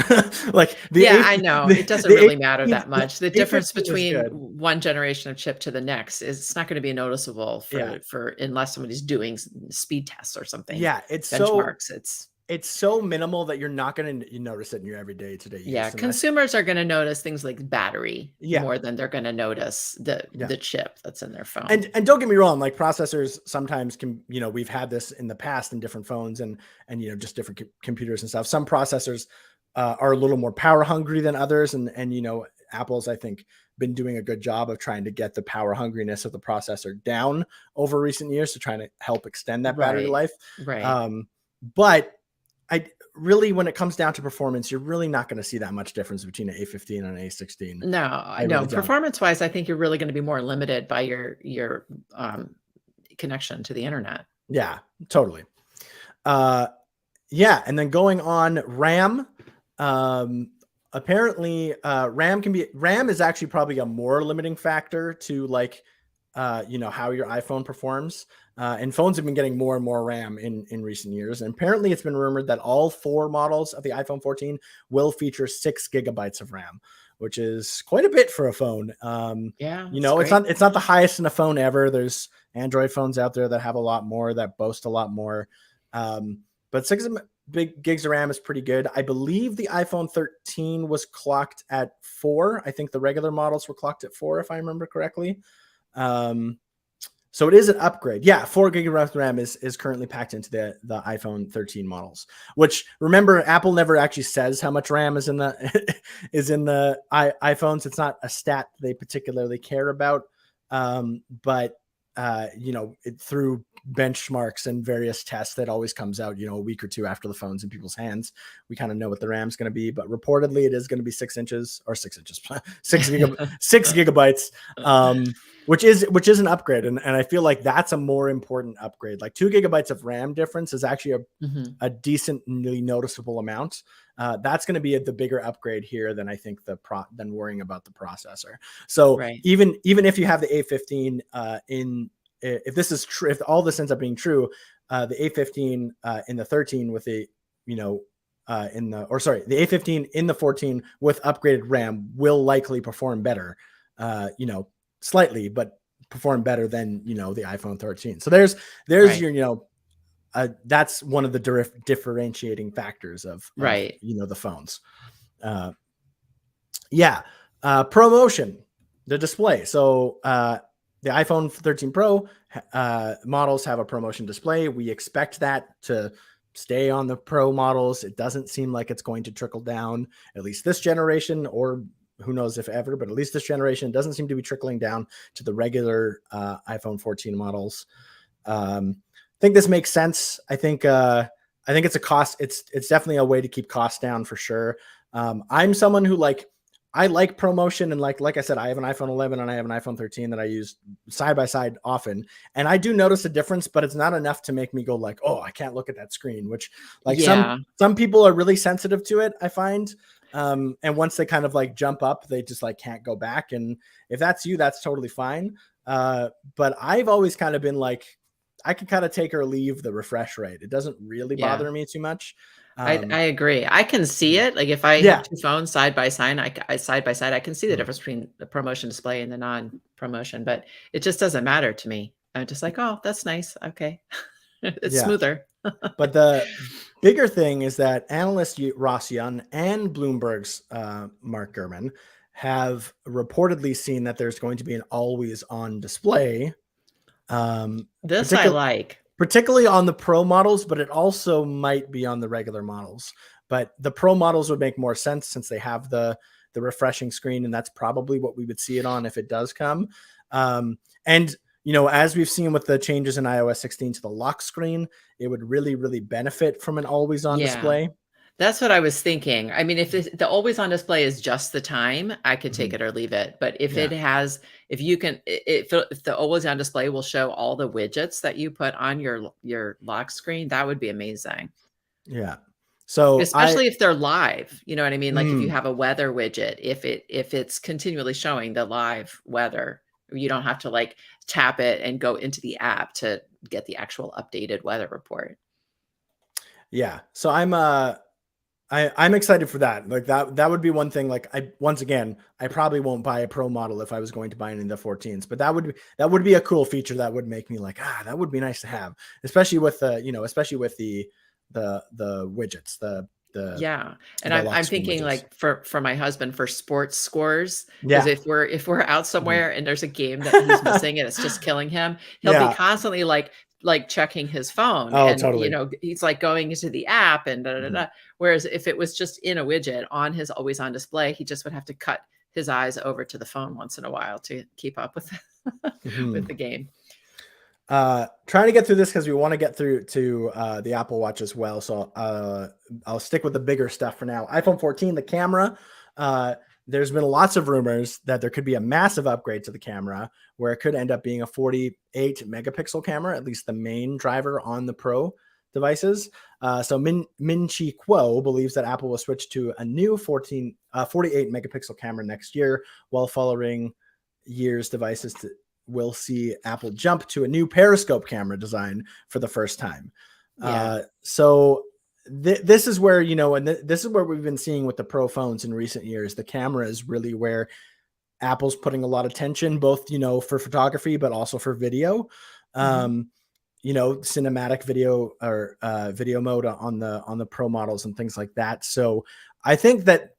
Like Yeah, I know. It doesn't the really matter that much. The difference A15 is between good. one generation of chip to the next is it's not going to be noticeable Yeah, for unless somebody's doing speed tests or something, yeah. benchmarks. It's It's so minimal that you're not going to notice it in your everyday today Yeah, use unless. consumers are going to notice things like battery Yeah, more than they're going to notice yeah. the chip that's in their phone. And don't get me wrong, like processors sometimes can, we've had this in the past in different phones and just different computers and stuff. Some processors are a little more power hungry than others, and Apple's, I think, been doing a good job of trying to get the power hungriness of the processor down over recent years to try to help extend that battery Right. life. Right. But I really, when it comes down to performance, you're really not going to see that much difference between an A15 and an A16. No, I no, really don't. performance-wise, I think you're really gonna be more limited by your connection to the internet. Yeah, totally. Uh, Yeah, and then going on RAM, apparently RAM is actually probably a more limiting factor to like how your iPhone performs. And phones have been getting more and more RAM in recent years. And apparently it's been rumored that all 4 models of the iPhone 14 will feature 6 gigabytes of RAM, which is quite a bit for a phone. Yeah, it's not the highest in a phone ever. There's Android phones out there that have a lot more, that boast a lot more. But 6 big gigs of RAM is pretty good. I believe the iPhone 13 was clocked at 4. I think the regular models were clocked at 4, if I remember correctly. So it is an upgrade. Yeah, 4 gigabytes of RAM is currently packed into the iPhone 13 models. Which, remember, Apple never actually says how much RAM is in the iPhones. It's not a stat they particularly care about. But through benchmarks and various tests, that always comes out, a week or two after the phone's in people's hands. We kind of know what the RAM's going to be, but reportedly it is going to be 6 gigabytes. Which is an upgrade. And I feel like that's a more important upgrade. Like 2 gigabytes of RAM difference is actually a decently noticeable amount. That's going to be the bigger upgrade here than I think than worrying about the processor. So even if you have the A15 if this is true, if all this ends up being true, the A15 in the 13 with the the A15 in the 14 with upgraded RAM will likely perform better. Slightly, but perform better than the iPhone 13. So there's your that's one of the differentiating factors of the phones. Promotion, the display. So the iPhone 13 Pro models have a promotion display. We expect that to stay on the Pro models. It doesn't seem like it's going to trickle down, at least this generation, or who knows if ever, but at least this generation doesn't seem to be trickling down to the regular iPhone 14 models. I think this makes sense. I think it's a cost. It's definitely a way to keep costs down for sure. I'm someone who I like ProMotion, and like I said, I have an iPhone 11 and I have an iPhone 13 that I use side by side often, and I do notice a difference, but it's not enough to make me go like, oh, I can't look at that screen. Which some people are really sensitive to it, I find. And once they kind of jump up, they just can't go back. And if that's you, that's totally fine. But I've always kind of been I can kind of take or leave the refresh rate. It doesn't really bother me too much. I agree. I can see it. Like if I have 2 phones side by side, I can see the difference between the promotion display and the non-promotion, but it just doesn't matter to me. I'm just like, oh, that's nice. Okay. It's smoother. But the bigger thing is that analyst Ross Young and Bloomberg's Mark Gurman have reportedly seen that there's going to be an always-on display. This I like. Particularly on the Pro models, but it also might be on the regular models. But the Pro models would make more sense since they have the refreshing screen, and that's probably what we would see it on if it does come. And as we've seen with the changes in iOS 16 to the lock screen, it would really, really benefit from an always-on display. That's what I was thinking. I mean, if the always-on display is just the time, I could take it or leave it. But if if the always-on display will show all the widgets that you put on your lock screen, that would be amazing. Yeah. So especially if they're live, you know what I mean? Like if you have a weather widget, if it's continually showing the live weather, you don't have to tap it and go into the app to get the actual updated weather report. Yeah. So I'm excited for that. That would be one thing. I probably won't buy a Pro model if I was going to buy any of the 14s, but that would be a cool feature that would make me that would be nice to have, especially with the widgets, and I'm thinking widgets. for my husband for sports scores, because if we're out somewhere and there's a game that he's missing and it's just killing him, he'll be constantly checking his phone. Totally. He's going into the app and Whereas if it was just in a widget on his always on display, he just would have to cut his eyes over to the phone once in a while to keep up with with the game. Trying to get through this because we want to get through to the Apple Watch as well. So I'll stick with the bigger stuff for now. iPhone 14, the camera. There's been lots of rumors that there could be a massive upgrade to the camera where it could end up being a 48 megapixel camera, at least the main driver on the Pro devices. So Min-Chi Kuo believes that Apple will switch to a new 48 megapixel camera next year while following year's devices we'll see Apple jump to a new periscope camera design for the first time. So this is where, and this is where we've been seeing with the Pro phones in recent years. The camera is really where Apple's putting a lot of attention, both, for photography, but also for video. Cinematic video or video mode on the Pro models and things like that. So I think that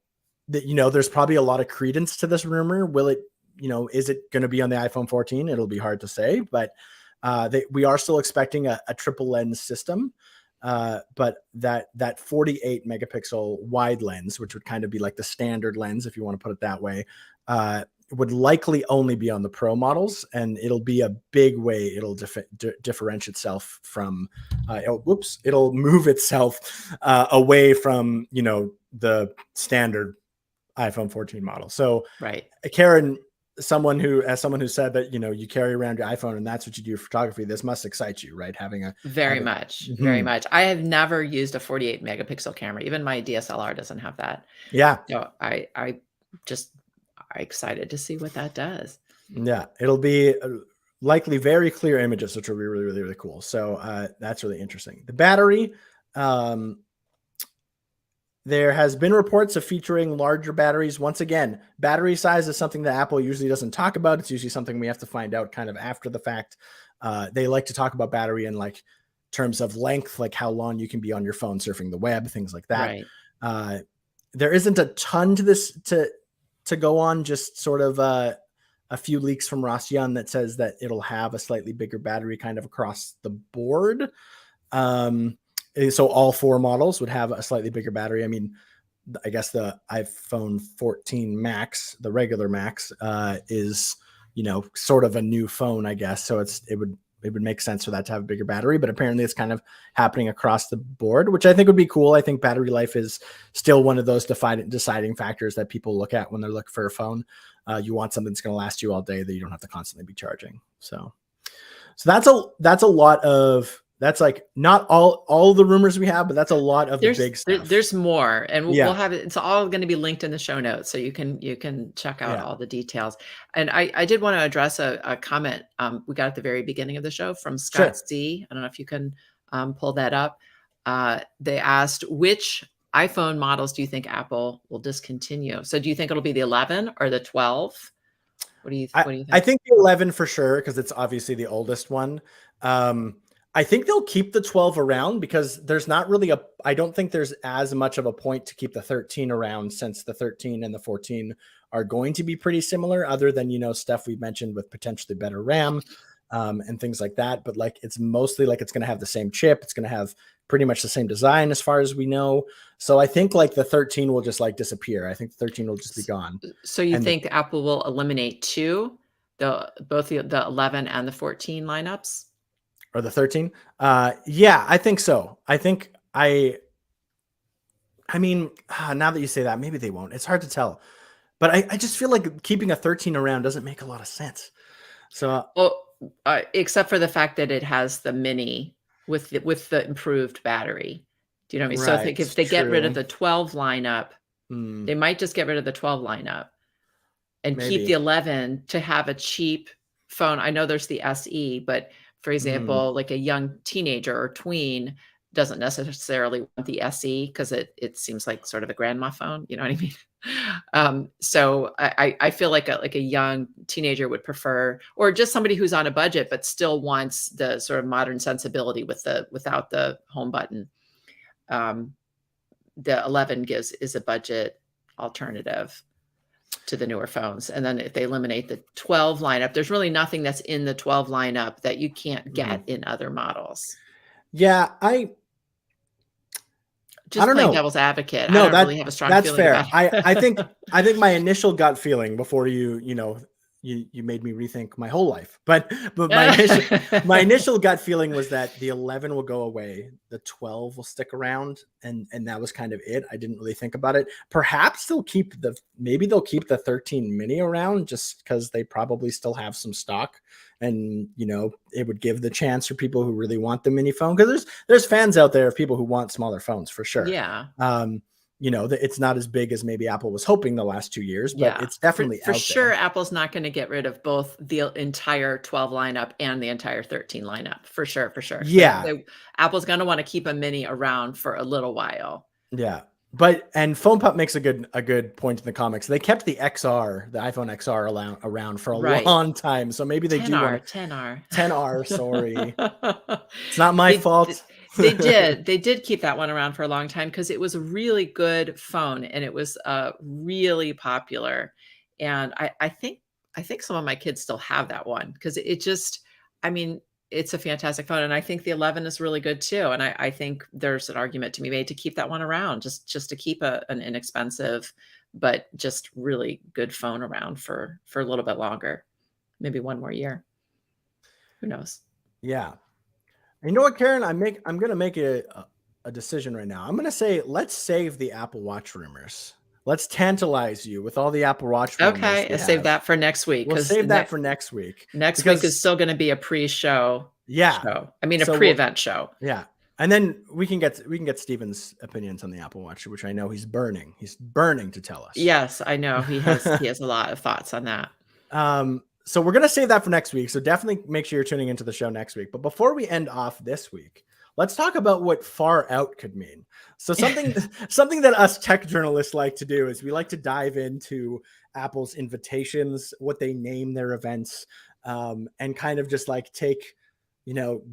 there's probably a lot of credence to this rumor. Will it, is it going to be on the iPhone 14? It'll be hard to say, but we are still expecting a triple lens system. But that 48 megapixel wide lens, which would kind of be like the standard lens, if you want to put it that way, would likely only be on the Pro models, and it'll be a big way it'll differentiate itself from it'll move itself away from the standard iPhone 14 model. So Karen, someone who said that you carry around your iPhone and that's what you do for photography, this must excite you, right? Very much. I have never used a 48 megapixel camera. Even my DSLR doesn't have that. So I just excited to see what that does. It'll be likely very clear images, which will be really, really, really cool. So that's really interesting. The battery, there has been reports of featuring larger batteries. Once again, battery size is something that Apple usually doesn't talk about. It's usually something we have to find out kind of after the fact. They like to talk about battery in like terms of length, like how long you can be on your phone surfing the web, things like that. There isn't a ton to this to go on, just sort of a few leaks from Ross Young that says that it'll have a slightly bigger battery kind of across the board. So all 4 models would have a slightly bigger battery. I mean, I guess the iPhone 14 Max, the regular Max, is, sort of a new phone, I guess. So it would make sense for that to have a bigger battery, but apparently it's kind of happening across the board, which I think would be cool. I think battery life is still one of those deciding factors that people look at when they're looking for a phone. You want something that's going to last you all day that you don't have to constantly be charging. So that's a lot of, that's like not all the rumors we have, but that's a lot of the big stuff. There's more, and we'll have it. It's all going to be linked in the show notes, so you can check out all the details. And I did want to address a comment we got at the very beginning of the show from Scott C. I don't know if you can pull that up. They asked, which iPhone models do you think Apple will discontinue? So do you think it'll be the 11 or the 12? What do you think? I think the 11 for sure, because it's obviously the oldest one. I think they'll keep the 12 around because there's not really I don't think there's as much of a point to keep the 13 around, since the 13 and the 14 are going to be pretty similar, other than, stuff we mentioned with potentially better RAM and things like that. But like, it's mostly like it's going to have the same chip. It's going to have pretty much the same design as far as we know. So I think like the 13 will just like disappear. I think the 13 will just be gone. So you think Apple will eliminate both the 11 and the 14 lineups? Or the 13? Yeah, I think so. I mean, now that you say that, maybe they won't. It's hard to tell. But I just feel like keeping a 13 around doesn't make a lot of sense. So, except for the fact that it has the mini with the improved battery. Do you know what I mean? So I think if they get rid of the 12 lineup, they might just get rid of the 12 lineup and keep the 11 to have a cheap phone. I know there's the SE, but for example, like a young teenager or tween doesn't necessarily want the SE because it seems like sort of a grandma phone. You know what I mean? So I feel like a young teenager would prefer, or just somebody who's on a budget but still wants the sort of modern sensibility without the home button. The 11 is a budget alternative to the newer phones. And then if they eliminate the 12 lineup, there's really nothing that's in the 12 lineup that you can't get in other models. Yeah, I don't know. Devil's advocate. No, I don't really have a strong that's feeling fair. about it. I think my initial gut feeling before you made me rethink my whole life, but my initial gut feeling was that the 11 will go away, the 12 will stick around, and that was kind of it. I didn't really think about it. Perhaps they'll keep the 13 mini around just because they probably still have some stock, and it would give the chance for people who really want the mini phone, because there's fans out there of people who want smaller phones for sure. Yeah. it's not as big as maybe Apple was hoping the last 2 years, but it's definitely for out sure. there. Apple's not going to get rid of both the entire 12 lineup and the entire 13 lineup, for sure. Yeah. Apple's going to want to keep a mini around for a little while. Yeah. And PhonePup makes a good point in the comics. They kept the XR, the iPhone XR around for a long time. So maybe they 10R, do want 10R. 10R, sorry. It's not my fault. They did keep that one around for a long time because it was a really good phone and it was really popular. And I think some of my kids still have that one because it just, I mean, it's a fantastic phone. And I think the 11 is really good too. And I think there's an argument to be made to keep that one around, just to keep an inexpensive, but just really good phone around for a little bit longer, maybe one more year. Who knows? Yeah. You know what, Karen? I'm going to make a decision right now. I'm going to say, let's save the Apple Watch rumors. Let's tantalize you with all the Apple Watch rumors. Okay, save that for next week. We'll save that for next week. Next week is still going to be a pre-show. Yeah. Show. I mean, a pre-event show. Yeah. And then we can get Steven's opinions on the Apple Watch, which I know he's burning. He's burning to tell us. Yes, I know. He has a lot of thoughts on that. So we're going to save that for next week. So definitely make sure you're tuning into the show next week. But before we end off this week, let's talk about what far out could mean. So something that us tech journalists like to do is we like to dive into Apple's invitations, what they name their events, and kind of just like take,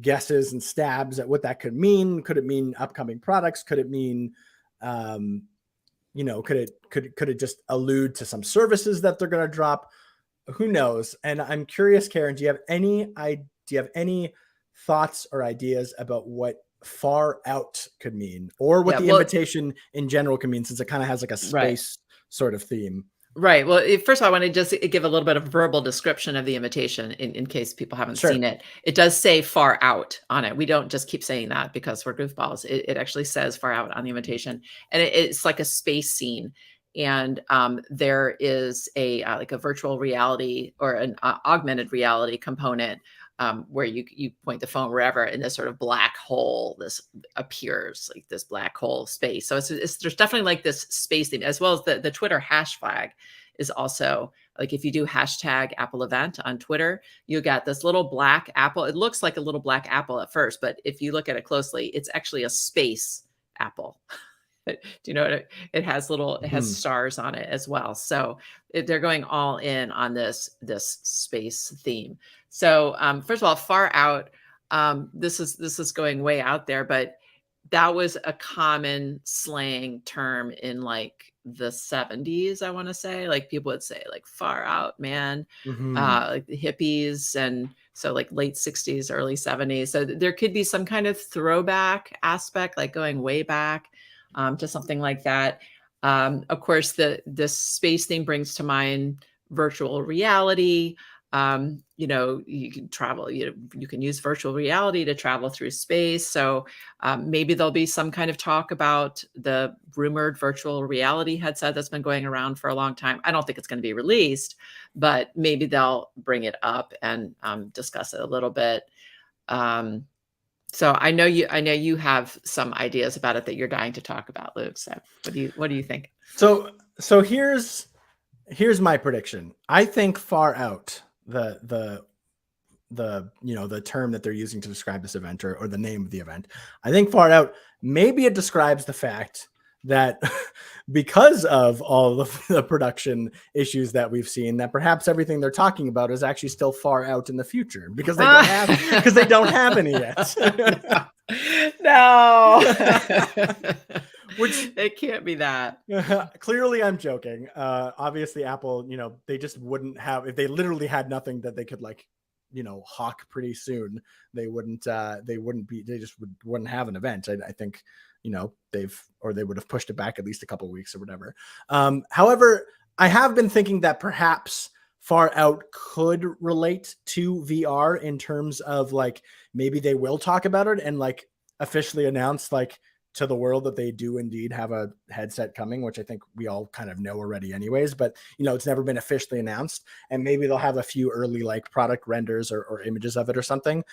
guesses and stabs at what that could mean. Could it mean upcoming products? Could it mean, could it just allude to some services that they're going to drop? Who knows? And I'm curious, Karen, do you have any thoughts or ideas about what far out could mean, or what the invitation in general can mean, since it kind of has like a space sort of theme? Right. Well, first of all, I want to just give a little bit of verbal description of the invitation in case people haven't seen it. It does say far out on it. We don't just keep saying that because we're goofballs. It actually says far out on the invitation, and it's like a space scene. And there is a virtual reality or an augmented reality component where you point the phone wherever, and this sort of black hole, this appears like this black hole space. So there's definitely like this space theme, as well as the Twitter hash flag is also like, if you do hashtag Apple event on Twitter, you got this little black apple. It looks like a little black apple at first, but if you look at it closely, it's actually a space apple. Do you know what it has? It has stars on it as well. So they're going all in on this space theme. So first of all, far out. This is going way out there, but that was a common slang term in like the 70s. I want to say, like, people would say like far out, man, like the hippies, and so like late 60s, early 70s. So there could be some kind of throwback aspect, like going way back. To something like that. Of course, this space thing brings to mind virtual reality. You can travel, you can use virtual reality to travel through space. So maybe there'll be some kind of talk about the rumored virtual reality headset that's been going around for a long time. I don't think it's going to be released, but maybe they'll bring it up and discuss it a little bit. So I know you have some ideas about it that you're dying to talk about, Luke. So what do you think? So here's my prediction. I think far out, the term that they're using to describe this event, or the name of the event, I think far out, maybe it describes the fact that because of all of the production issues that we've seen, that perhaps everything they're talking about is actually still far out in the future because they don't have any yet. No. Which it can't be that. Clearly I'm joking. Obviously Apple, they just wouldn't have, if they literally had nothing that they could hawk pretty soon, they wouldn't have an event. I think, they would have pushed it back at least a couple of weeks or whatever. However, I have been thinking that perhaps far out could relate to VR in terms of like, maybe they will talk about it and like officially announce like to the world that they do indeed have a headset coming, which I think we all kind of know already anyways, but it's never been officially announced, and maybe they'll have a few early like product renders or images of it or something.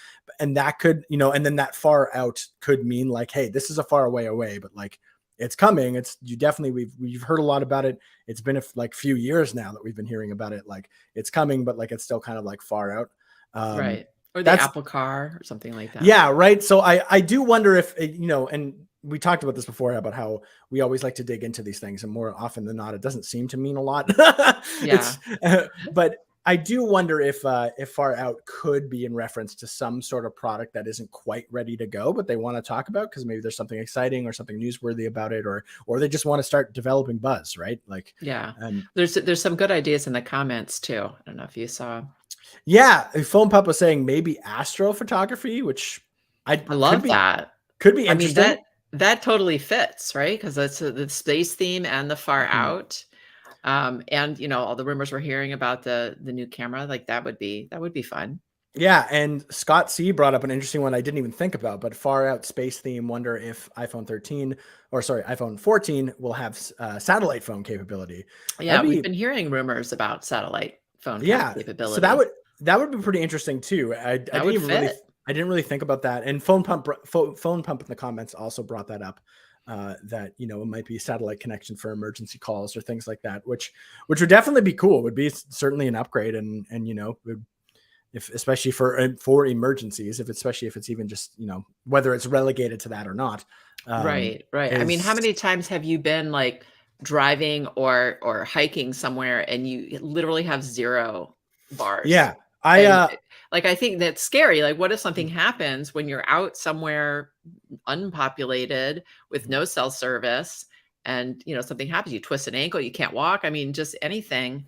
And that could, and then that far out could mean like, hey, this is a far away, but like it's coming. You definitely, we've heard a lot about it. It's been like few years now that we've been hearing about it. Like it's coming, but like it's still kind of like far out. Right. Or the Apple Car or something like that. Yeah, right. So I do wonder if, and we talked about this before about how we always like to dig into these things, and more often than not, it doesn't seem to mean a lot. Yeah. But I do wonder if far out could be in reference to some sort of product that isn't quite ready to go, but they want to talk about because maybe there's something exciting or something newsworthy about it, or they just want to start developing buzz, right? Like, yeah, there's some good ideas in the comments too. I don't know if you saw. Yeah, Phone Pup was saying maybe astrophotography, which I love that. Could be interesting. I mean, that totally fits, right? Because that's the space theme and the far out. And all the rumors we're hearing about the new camera, like that would be fun. Yeah, and Scott C brought up an interesting one I didn't even think about, but far out space theme. Wonder if iPhone 14 will have satellite phone capability. Yeah, we've been hearing rumors about satellite phone capability. So that would be pretty interesting too. I didn't really think about that. And Phone Pump in the comments also brought that up. That it might be satellite connection for emergency calls or things like that, which would definitely be cool. It would be certainly an upgrade, and if especially for emergencies, especially if it's even just whether it's relegated to that or not. Right. I mean, how many times have you been like driving or hiking somewhere and you literally have 0 bars? Yeah, I think that's scary. Like, what if something happens when you're out somewhere unpopulated with no cell service, and something happens, you twist an ankle, you can't walk. I mean, just anything.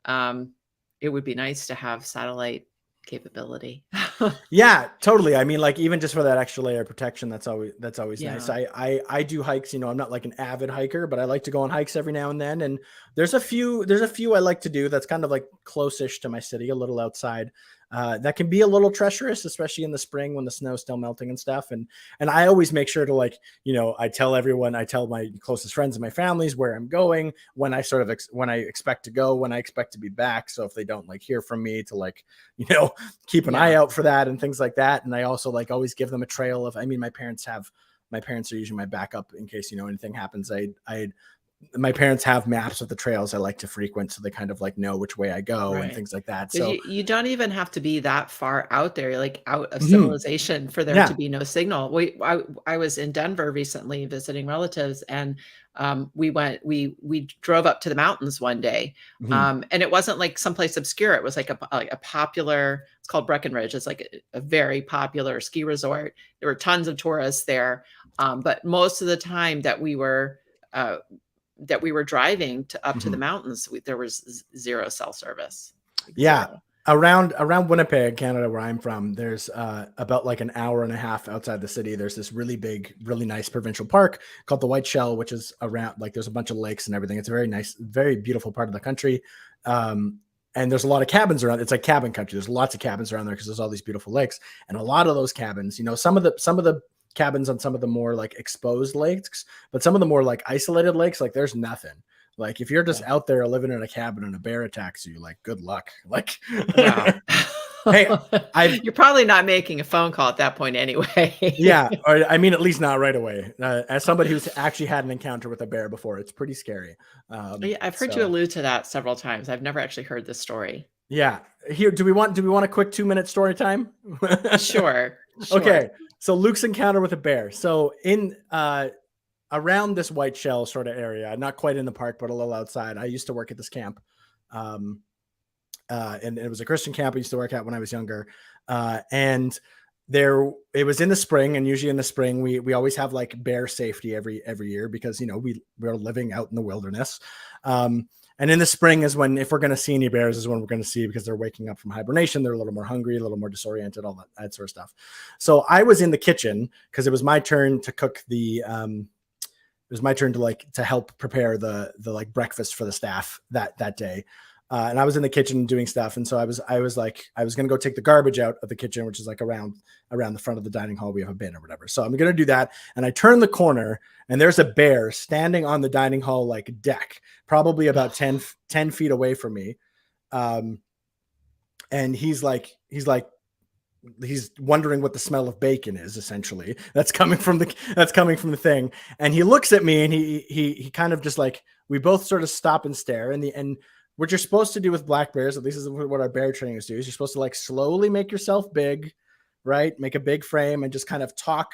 It would be nice to have satellite capability. Yeah, totally. I mean, like even just for that extra layer of protection, that's always nice. I do hikes, I'm not like an avid hiker, but I like to go on hikes every now and then. And there's a few I like to do that's kind of like close-ish to my city, a little outside. That can be a little treacherous, especially in the spring when the snow's still melting and stuff. And I always make sure to I tell my closest friends and my families where I'm going, when I expect to go, when I expect to be back. So if they don't hear from me, to keep an eye out for that and things like that. And I also always give them a trail of, my parents are usually my backup in case, anything happens. My parents have maps of the trails I like to frequent, so they kind of know which way I go and things like that. So you don't even have to be that far out there, out of civilization for there to be no signal. I was in Denver recently visiting relatives, and we drove up to the mountains one day, and it wasn't like someplace obscure. It was like a popular. It's called Breckenridge. It's like a very popular ski resort. There were tons of tourists there, but most of the time that we were driving up to the mountains, there was 0 cell service. Yeah. Around Winnipeg, Canada, where I'm from, there's about an hour and a half outside the city. There's this really big, really nice provincial park called the White Shell, which is around there's a bunch of lakes and everything. It's a very nice, very beautiful part of the country. And there's a lot of cabins around. It's like cabin country. There's lots of cabins around there because there's all these beautiful lakes. And a lot of those cabins, some of the cabins on some of the more exposed lakes, but some of the more isolated lakes, there's nothing. If you're just out there living in a cabin and a bear attacks you, good luck. Hey, you're probably not making a phone call at that point anyway. Yeah, or at least not right away. As somebody who's actually had an encounter with a bear before, it's pretty scary. I've heard you allude to that several times. I've never actually heard this story. Yeah. Here, do we want a quick 2-minute story time? Sure. Okay. So Luke's encounter with a bear. So in around this White Shell sort of area, not quite in the park, but a little outside. I used to work at this camp. And it was a Christian camp I used to work at when I was younger. And it was in the spring, and usually in the spring we always have bear safety every year because we're living out in the wilderness. And in the spring is when, if we're going to see any bears, is when we're going to see, because they're waking up from hibernation. They're a little more hungry, a little more disoriented, all that sort of stuff. So I was in the kitchen because it was my turn to cook it was my turn to help prepare the breakfast for the staff that day. And I was in the kitchen doing stuff. And so I was going to go take the garbage out of the kitchen, which is around the front of the dining hall. We have a bin or whatever. So I'm going to do that. And I turn the corner, and there's a bear standing on the dining hall deck, probably about 10 feet away from me. And he's he's wondering what the smell of bacon is, essentially. That's coming from the thing. And he looks at me and he kind of just like, we both sort of stop and stare. And what you're supposed to do with black bears, at least is what our bear trainers do, is you're supposed to like slowly make yourself big, right? Make a big frame and just kind of talk,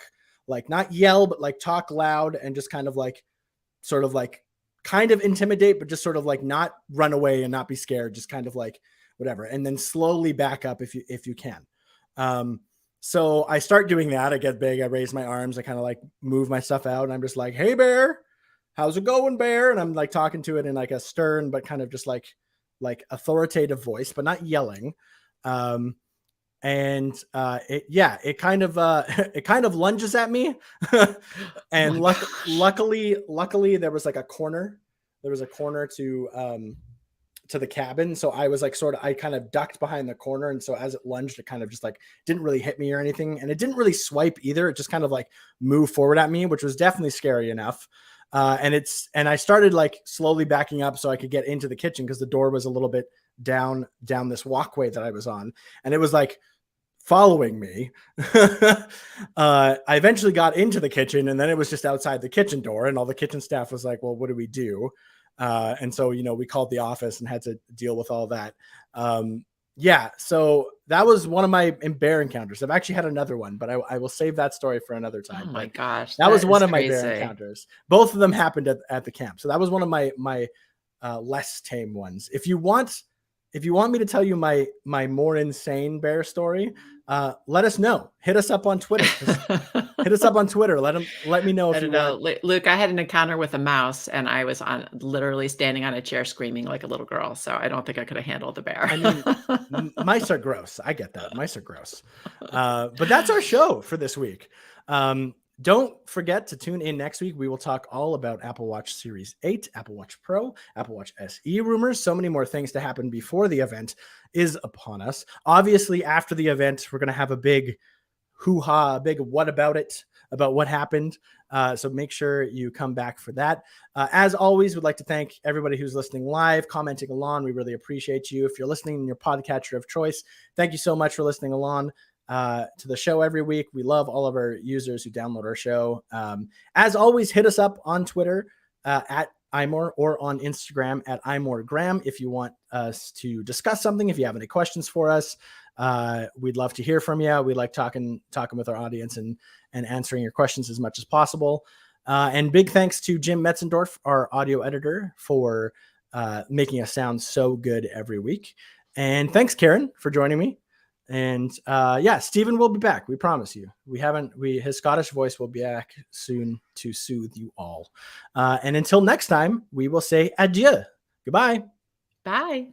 like not yell, but like talk loud and just kind of like, sort of like kind of intimidate, but just sort of like not run away and not be scared, just kind of like whatever. And then slowly back up if you can. So I start doing that. I get big. I raise my arms. I kind of like move my stuff out and I'm just like, hey bear, how's it going, bear? And I'm like talking to it in like a stern, but kind of just like authoritative voice, but not yelling. It kind of lunges at me. And luckily there was like a corner. There was a corner to the cabin. So I was like, I kind of ducked behind the corner. And so as it lunged, it kind of just like didn't really hit me or anything. And it didn't really swipe either. It just kind of like moved forward at me, which was definitely scary enough. And I started like slowly backing up so I could get into the kitchen because the door was a little bit down this walkway that I was on. And it was like following me. I eventually got into the kitchen and then it was just outside the kitchen door and all the kitchen staff was like, well, what do we do? And so, we called the office and had to deal with all that. So that was one of my bear encounters. I've actually had another one, but I will save that story for another time. Oh my gosh. That was one of my bear encounters. Both of them happened at the camp. So that was one of my less tame ones. If you want me to tell you my more insane bear story, let us know. Hit us up on Twitter. Hit us up on Twitter. Let me know if you want. Luke, I had an encounter with a mouse and I was literally standing on a chair screaming like a little girl. So I don't think I could have handled the bear. I mean, mice are gross. I get that. Mice are gross. But that's our show for this week. Don't forget to tune in next week. We will talk all about Apple Watch Series 8, Apple Watch Pro, Apple Watch SE rumors. So many more things to happen before the event is upon us. Obviously, after the event, we're going to have a big hoo-ha, a big what about it, about what happened. So make sure you come back for that. As always, we'd like to thank everybody who's listening live, commenting along. We really appreciate you. If you're listening in your podcatcher of choice, thank you so much for listening along to the show every week. We love all of our users who download our show. As always, hit us up on Twitter at iMore or on Instagram at iMoregram if you want us to discuss something. If you have any questions for us, we'd love to hear from you. We like talking with our audience and answering your questions as much as possible. And big thanks to Jim Metzendorf, our audio editor, for making us sound so good every week. And thanks, Karen, for joining me. And Stephen will be back. We promise you. His Scottish voice will be back soon to soothe you all. And until next time, we will say adieu. Goodbye. Bye.